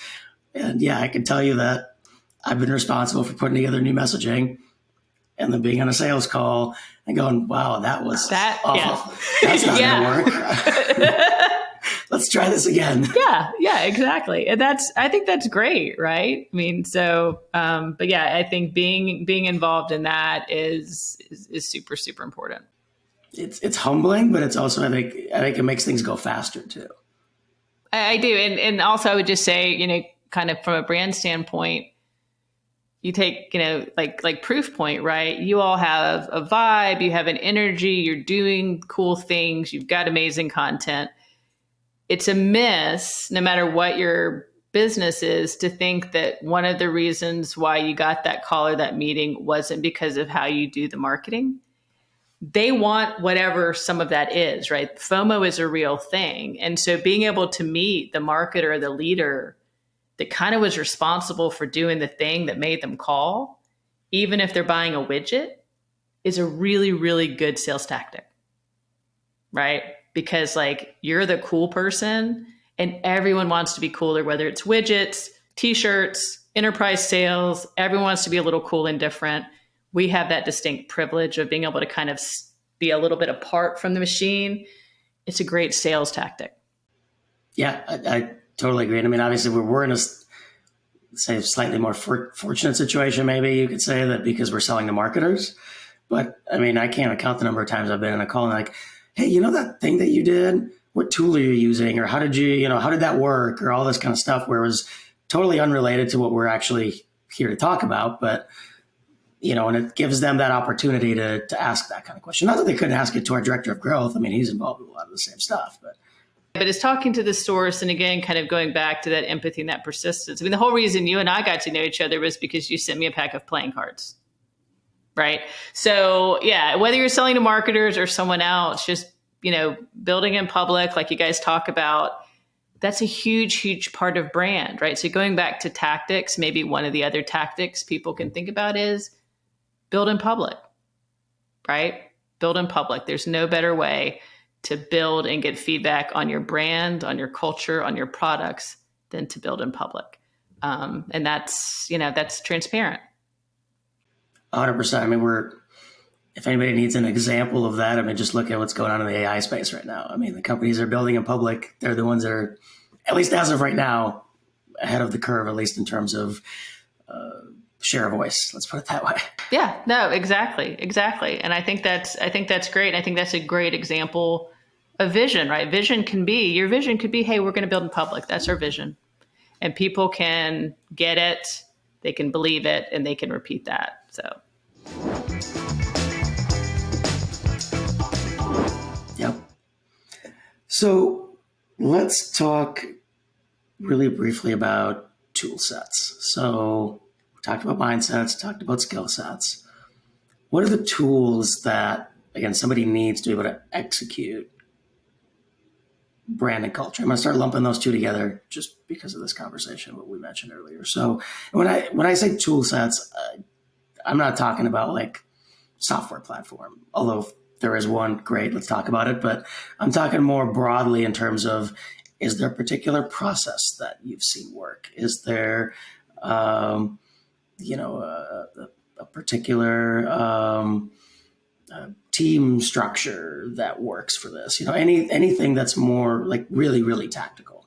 And yeah, I can tell you that I've been responsible for putting together new messaging and then being on a sales call and going, wow, that was awful. Yeah. That's not going to work. Let's try this again. Yeah, exactly. And I think that's great, right? I mean, so, but yeah, I think being involved in that is super, super important. It's humbling, but it's also, I think it makes things go faster too. I do. And also I would just say, kind of from a brand standpoint, you take, like Proofpoint, right? You all have a vibe, you have an energy, you're doing cool things, you've got amazing content. It's a miss, no matter what your business is, to think that one of the reasons why you got that call or that meeting wasn't because of how you do the marketing. They want whatever some of that is, right? FOMO is a real thing. And so being able to meet the marketer or the leader that kind of was responsible for doing the thing that made them call, even if they're buying a widget, is a really, really good sales tactic, right? Because you're the cool person and everyone wants to be cooler, whether it's widgets, t-shirts, enterprise sales, everyone wants to be a little cool and different. We have that distinct privilege of being able to kind of be a little bit apart from the machine. It's a great sales tactic. Yeah, I totally agree. And I mean, obviously we're in a slightly more fortunate situation, maybe you could say, that because we're selling to marketers. But I mean, I can't count the number of times I've been in a call and hey, that thing that you did, what tool are you using? Or how did that work? Or all this kind of stuff where it was totally unrelated to what we're actually here to talk about. But, and it gives them that opportunity to ask that kind of question. Not that they couldn't ask it to our director of growth. I mean, he's involved with a lot of the same stuff. But it's talking to the source. And again, kind of going back to that empathy and that persistence. I mean, the whole reason you and I got to know each other was because you sent me a pack of playing cards. Right. So yeah, whether you're selling to marketers or someone else, just, building in public, like you guys talk about, that's a huge, huge part of brand, right? So going back to tactics, maybe one of the other tactics people can think about is build in public, right? Build in public. There's no better way to build and get feedback on your brand, on your culture, on your products than to build in public. And that's transparent. 100%. I mean, if anybody needs an example of that, I mean, just look at what's going on in the AI space right now. I mean, the companies are building in public. They're the ones that are, at least as of right now, ahead of the curve, at least in terms of share of voice. Let's put it that way. Yeah, no, exactly. And I think that's great. And I think that's a great example of vision, right? Your vision could be, hey, we're going to build in public. That's our vision. And people can get it, they can believe it, and they can repeat that. Yep. So let's talk really briefly about tool sets. So we talked about mindsets, talked about skill sets. What are the tools that, again, somebody needs to be able to execute brand and culture? I'm going to start lumping those two together just because of this conversation, what we mentioned earlier. So when I say tool sets, I'm not talking about software platform, although there is one, great, let's talk about it. But I'm talking more broadly in terms of, is there a particular process that you've seen work? Is there, a particular team structure that works for this? Anything that's more really, really tactical.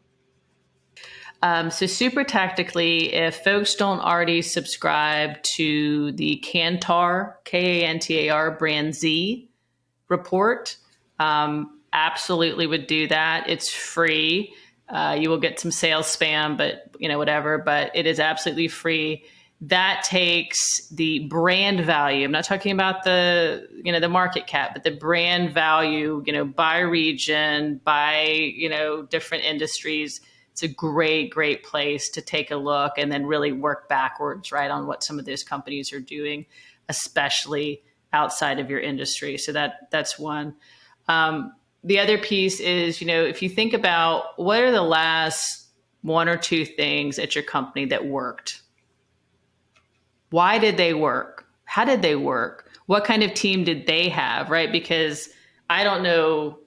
So super tactically, if folks don't already subscribe to the Kantar, Kantar Brand Z report, absolutely would do that. It's free. You will get some sales spam, but whatever, but it is absolutely free. That takes the brand value. I'm not talking about the market cap, but the brand value, by region, by, different industries. It's a great, great place to take a look and then really work backwards, right, on what some of those companies are doing, especially outside of your industry. So that's one. The other piece is, if you think about what are the last one or two things at your company that worked. Why did they work? How did they work? What kind of team did they have, right? Because I don't know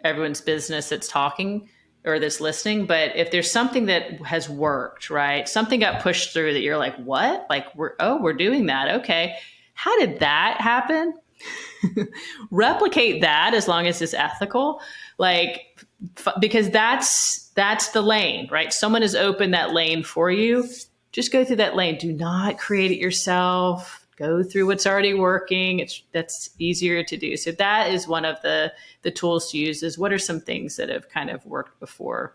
everyone's business that's talking or that's listening, but if there's something that has worked, right? Something got pushed through that you're like, what? Like, we're doing that. Okay. How did that happen? Replicate that as long as it's ethical, like, because that's the lane, right? Someone has opened that lane for you. Just go through that lane. Do not create it yourself. Go through what's already working. That's easier to do. So that is one of the tools to use, is what are some things that have kind of worked before.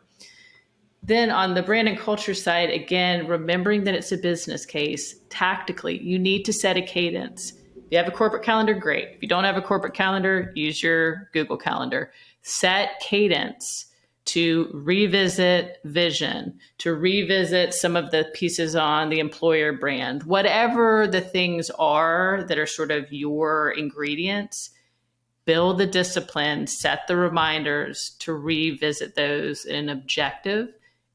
Then on the brand and culture side, again, remembering that it's a business case, tactically, you need to set a cadence. If you have a corporate calendar, great. If you don't have a corporate calendar, use your Google Calendar. Set cadence to revisit vision, to revisit some of the pieces on the employer brand, whatever the things are that are sort of your ingredients. Build the discipline, set the reminders to revisit those in an objective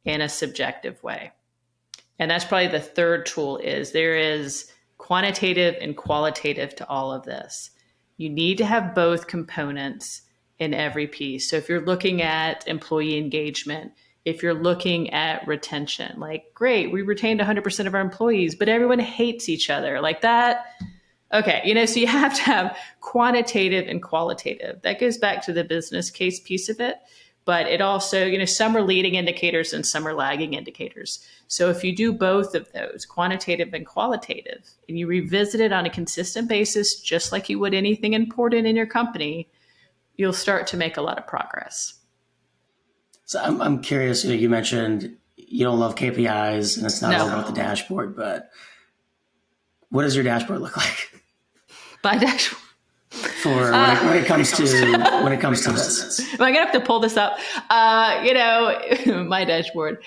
and a subjective way. And that's probably the third tool. Is there is quantitative and qualitative to all of this. You need to have both components in every piece. So if you're looking at employee engagement, if you're looking at retention, like, great, we retained 100% of our employees, but everyone hates each other, like that. Okay, so you have to have quantitative and qualitative. That goes back to the business case piece of it. But it also, some are leading indicators and some are lagging indicators. So if you do both of those, quantitative and qualitative, and you revisit it on a consistent basis, just like you would anything important in your company, you'll start to make a lot of progress. So I'm curious, you mentioned you don't love KPIs and it's not all about the dashboard, but what does your dashboard look like? My dashboard? For when it comes to this. Am I gonna have to pull this up? My dashboard.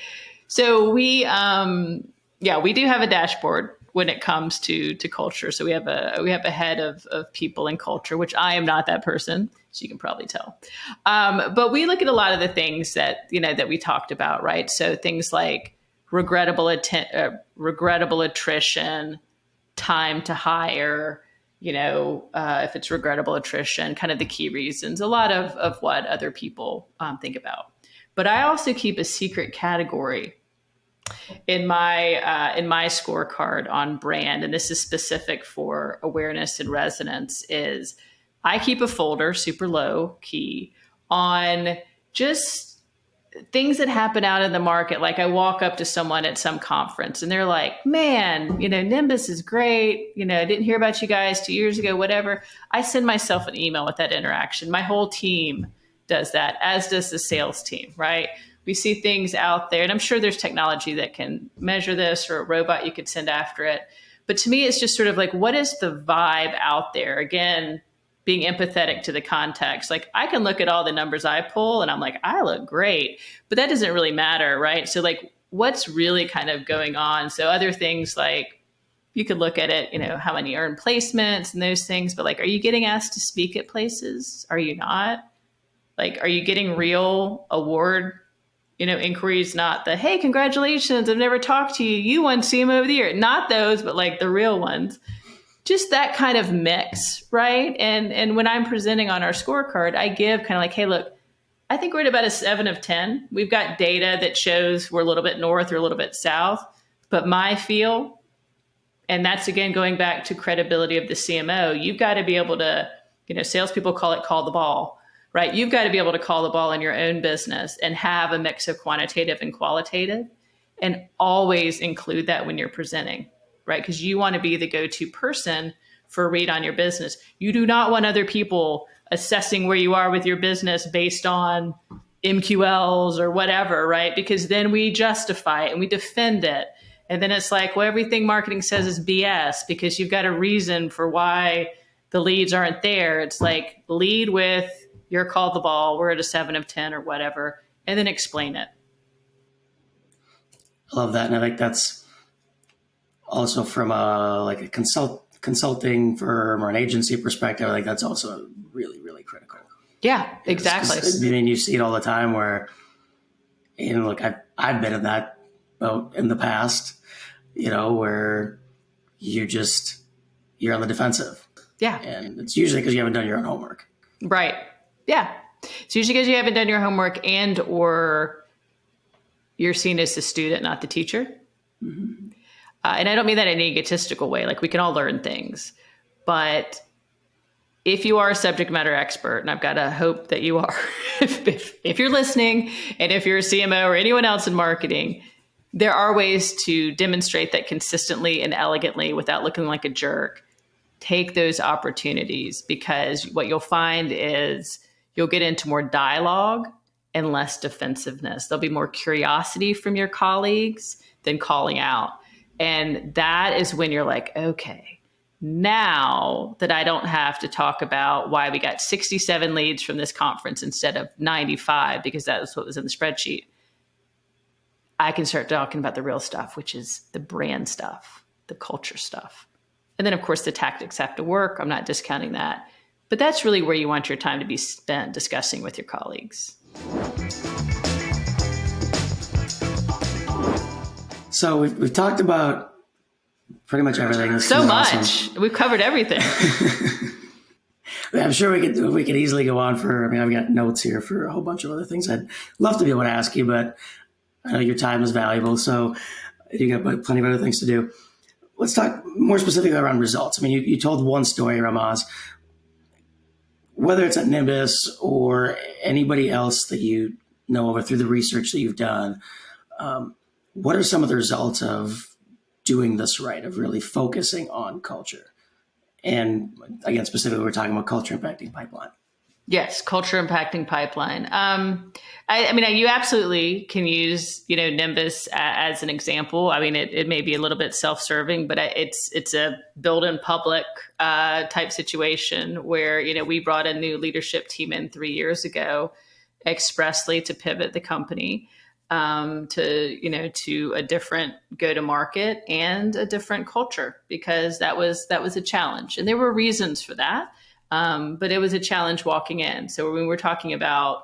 So we do have a dashboard when it comes to culture. So we have a head of people and culture, which I am not that person, so you can probably tell. But we look at a lot of the things that we talked about, right? So things like regrettable attrition, time to hire. If it's regrettable attrition, kind of the key reasons, a lot of what other people think about. But I also keep a secret category in my scorecard on brand, and this is specific for awareness and resonance, is I keep a folder, super low key, on just things that happen out in the market. Like I walk up to someone at some conference and they're like, man, Nymbus is great. I didn't hear about you guys 2 years ago, whatever. I send myself an email with that interaction. My whole team does that, as does the sales team, right? We see things out there, and I'm sure there's technology that can measure this, or a robot you could send after it. But to me, it's just sort of like, what is the vibe out there? Again, being empathetic to the context. Like, I can look at all the numbers I pull and I'm like, I look great, but that doesn't really matter, right? So like, what's really kind of going on? So other things, like, you could look at it, how many earned placements and those things, but like, are you getting asked to speak at places? Are you not? Like, are you getting real award, inquiries? Not the, hey, congratulations, I've never talked to you, you won CMO of the Year. Not those, but like the real ones. Just that kind of mix, right? And when I'm presenting on our scorecard, I give kind of like, hey, look, I think we're at about a 7 of 10. We've got data that shows we're a little bit north or a little bit south, but my feel, and that's again going back to credibility of the CMO, you've got to be able to, salespeople call it call the ball, right? You've got to be able to call the ball in your own business and have a mix of quantitative and qualitative, and always include that when you're presenting. Right? Because you want to be the go-to person for a read on your business. You do not want other people assessing where you are with your business based on MQLs or whatever, right? Because then we justify it and we defend it. And then it's like, well, everything marketing says is BS because you've got a reason for why the leads aren't there. It's like, lead with your call the ball, we're at a 7 of 10 or whatever, and then explain it. I love that. And I think that's also from a consulting firm or an agency perspective. I think that's also really, really critical. Yeah, exactly. I mean, you see it all the time where, And look, I've been in that boat in the past, where you're on the defensive. Yeah. And it's usually because you haven't done your own homework. Right. Yeah. It's usually because you haven't done your homework and or you're seen as the student, not the teacher. Mm-hmm. And I don't mean that in an egotistical way. Like, we can all learn things. But if you are a subject matter expert, and I've got to hope that you are, if you're listening, and if you're a CMO or anyone else in marketing, there are ways to demonstrate that consistently and elegantly without looking like a jerk. Take those opportunities, because what you'll find is you'll get into more dialogue and less defensiveness. There'll be more curiosity from your colleagues than calling out. And that is when you're like, okay, now that I don't have to talk about why we got 67 leads from this conference instead of 95, because that was what was in the spreadsheet, I can start talking about the real stuff, which is the brand stuff, the culture stuff. And then, of course, the tactics have to work. I'm not discounting that. But that's really where you want your time to be spent discussing with your colleagues. So we've talked about pretty much everything. So much. Awesome. We've covered everything. I'm sure we could easily go on I've got notes here for a whole bunch of other things I'd love to be able to ask you, but I know your time is valuable, so you got plenty of other things to do. Let's talk more specifically around results. I mean, you told one story, Ramaz. Whether it's at Nymbus or anybody else that you know of through the research that you've done, what are some of the results of doing this right, of really focusing on culture? And again, specifically, we're talking about culture impacting pipeline. Yes, culture impacting pipeline. I mean, you absolutely can use, Nymbus as an example. I mean, it may be a little bit self-serving, but it's a build in public type situation where, we brought a new leadership team in 3 years ago expressly to pivot the company to a different go-to-market and a different culture, because that was a challenge. And there were reasons for that. But it was a challenge walking in. So when we're talking about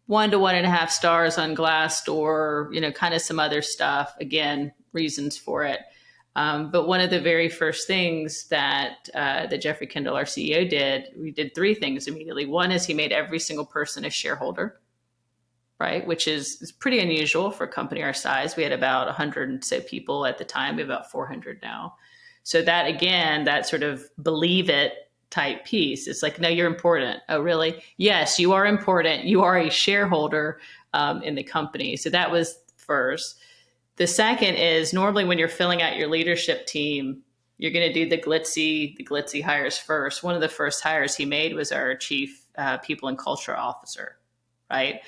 1 to 1.5 stars on Glassdoor, kind of some other stuff, again, reasons for it. But one of the very first things that Jeffrey Kendall, our CEO, did, we did 3 things immediately. One is he made every single person a shareholder, right? Which is pretty unusual for a company our size. We had about 100 and so people at the time. We have about 400 now. So that, again, that sort of believe it type piece. It's like, no, you're important. Oh, really? Yes, you are important. You are a shareholder in the company. So that was first. The second is, normally when you're filling out your leadership team, you're going to do the glitzy hires first. One of the first hires he made was our chief people and culture officer, right?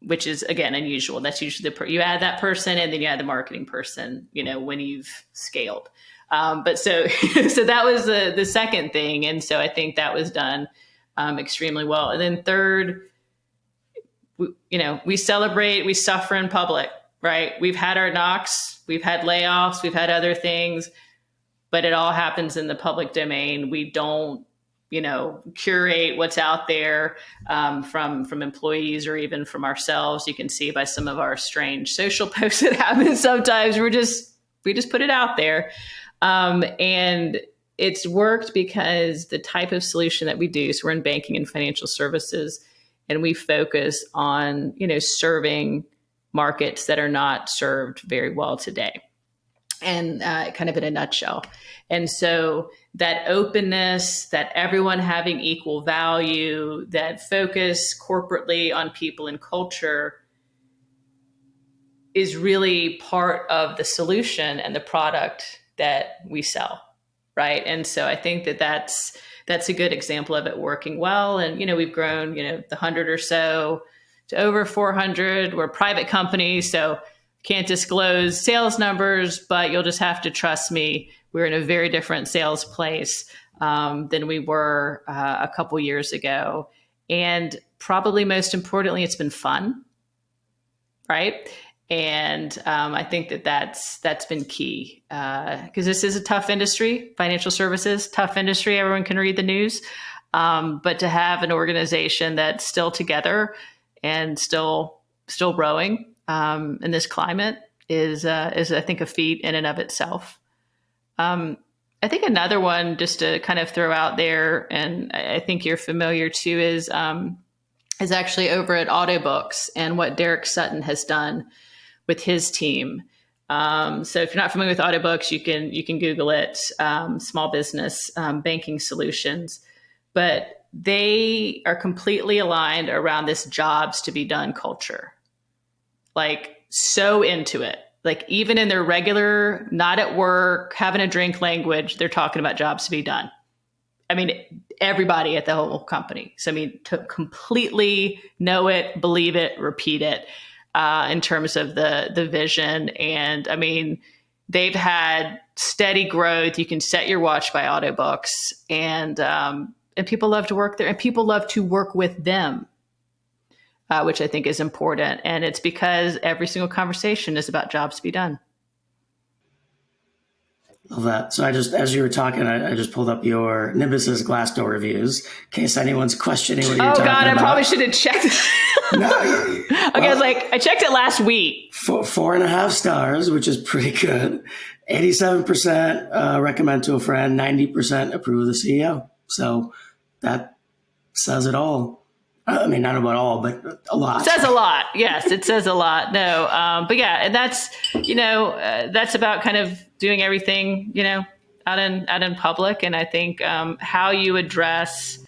Which is, again, unusual. That's usually you add that person and then you add the marketing person, when you've scaled. But so that was the second thing. And so I think that was done extremely well. And then third, we celebrate, we suffer in public, right? We've had our knocks, we've had layoffs, we've had other things, but it all happens in the public domain. We don't, curate what's out there from employees or even from ourselves. You can see by some of our strange social posts that happen sometimes. We just put it out there. And it's worked because the type of solution that we do, so we're in banking and financial services, and we focus on, serving markets that are not served very well today, and kind of in a nutshell. And so that openness, that everyone having equal value, that focus corporately on people and culture is really part of the solution and the product that we sell, right? And so I think that's a good example of it working well. And, we've grown, the 100 or so to over 400. We're a private company, so can't disclose sales numbers, but you'll just have to trust me. We're in a very different sales place than we were a couple years ago. And probably most importantly, it's been fun, right? And I think that's been key because this is a tough industry, financial services, tough industry. Everyone can read the news. But to have an organization that's still together and still, still rowing in this climate is I think a feat in and of itself. I think another one just to kind of throw out there, and I think you're familiar too, is actually over at Autobooks and what Derek Sutton has done with his team. So if you're not familiar with Autobooks, you can Google it, small business banking solutions. But they are completely aligned around this jobs to be done culture. Like so into it. Like even in their regular, not at work, having a drink language, they're talking about jobs to be done. I mean, everybody at the whole company. So, I mean, to completely know it, believe it, repeat it in terms of the vision. And I mean, they've had steady growth. You can set your watch by Autobooks, and people love to work there, and people love to work with them. Which I think is important. And it's because every single conversation is about jobs to be done. Love that. So as you were talking, I just pulled up your Nymbus's Glassdoor reviews in case anyone's questioning what you're talking about. Oh God, I probably should have checked. I was like, I checked it last week. 4.5 stars, which is pretty good. 87% recommend to a friend, 90% approve of the CEO. So that says it all. I mean, not about all, but a lot. It says a lot. Yes, it says a lot. No, but yeah, and that's, that's about kind of doing everything, out in public. And I think how you address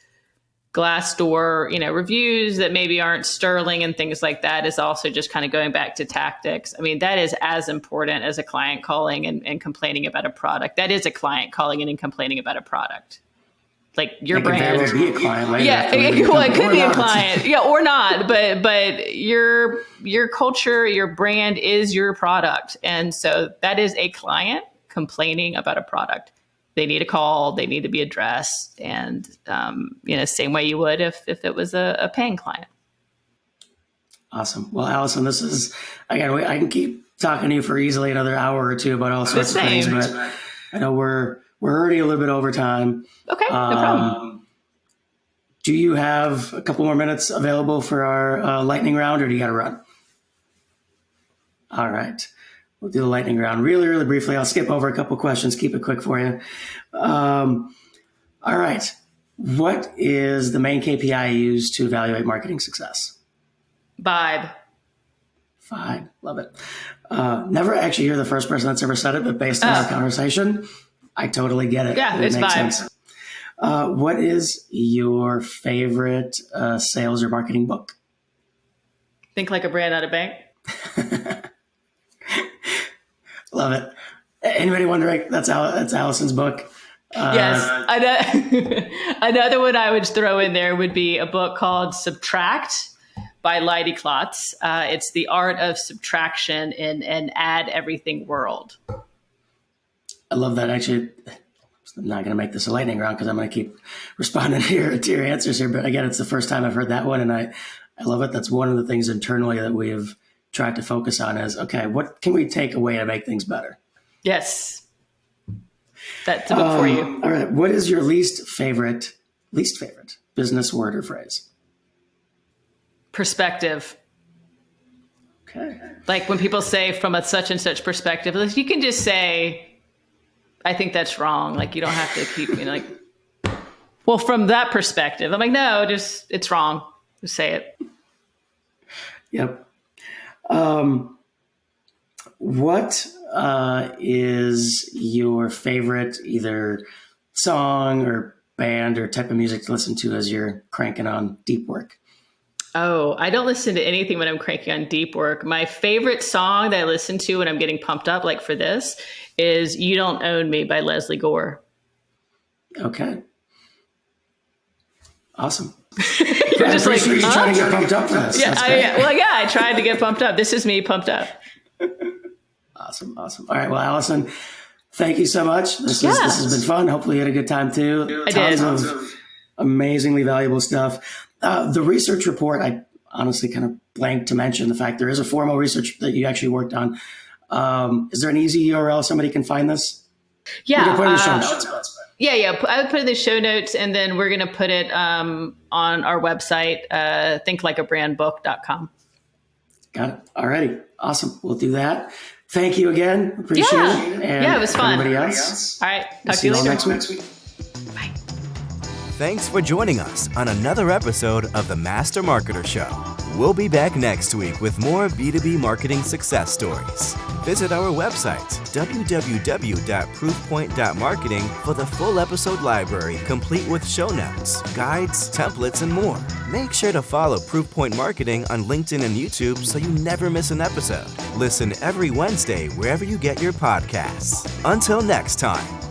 Glassdoor, reviews that maybe aren't sterling and things like that is also just kind of going back to tactics. I mean, that is as important as a client calling and complaining about a product. That is a client calling in and complaining about a product. Like your brand, could be a client later. Yeah, it could be a client, or not. But your culture, your brand is your product, and so that is a client complaining about a product. They need a call, they need to be addressed, and same way you would if it was a paying client. Awesome. Well, Allison, this is again. I can keep talking to you for easily another hour or two about all sorts of things, but I know we're already a little bit over time. Okay, no problem. Do you have a couple more minutes available for our lightning round, or do you got to run? All right. We'll do the lightning round really, really briefly. I'll skip over a couple questions, keep it quick for you. All right. What is the main KPI used to evaluate marketing success? Vibe. Love it. Never actually hear the first person that's ever said it, but based on our conversation, I totally get it. Yeah, it's makes vibe. Sense. What is your favorite sales or marketing book? Think Like a Brand, Not a Bank. Love it. Anybody wondering? That's Allison's book. Yes. Another one I would throw in there would be a book called Subtract by Leidy Klotz. It's the art of subtraction in an add everything world. I love that. Actually, I'm not going to make this a lightning round because I'm going to keep responding to your answers here. But again, it's the first time I've heard that one, and I love it. That's one of the things internally that we've tried to focus on is, okay, what can we take away to make things better? Yes. That's a book for you. All right. What is your least favorite business word or phrase? Perspective. Okay. Like when people say from a such and such perspective, you can just say, I think that's wrong. Like you don't have to keep being like, well, from that perspective. I'm like, no, just it's wrong. Just say it. Yep. What is your favorite either song or band or type of music to listen to as you're cranking on deep work? Oh, I don't listen to anything when I'm cranking on deep work. My favorite song that I listen to when I'm getting pumped up, like for this, is You Don't Own Me by Leslie Gore. Okay. Awesome. You're just like, you're trying to get pumped up for this. Yeah, I tried to get pumped up. This is me pumped up. Awesome. All right. Well, Allison, thank you so much. This has been fun. Hopefully you had a good time too. Tons of amazingly valuable stuff. The research report, I honestly kind of blanked to mention the fact there is a formal research that you actually worked on. Is there an easy URL somebody can find this? Yeah. You can put it in the show notes. Yeah. I would put it in the show notes, and then we're going to put it on our website, thinklikeabrandbook.com. Got it. All righty. Awesome. We'll do that. Thank you again. Appreciate it. And it was fun. Everybody else. All right. We'll Talk to you later. next week. Bye. Thanks for joining us on another episode of the Master Marketer Show. We'll be back next week with more B2B marketing success stories. Visit our website, www.proofpoint.marketing, for the full episode library complete with show notes, guides, templates, and more. Make sure to follow Proofpoint Marketing on LinkedIn and YouTube so you never miss an episode. Listen every Wednesday wherever you get your podcasts. Until next time.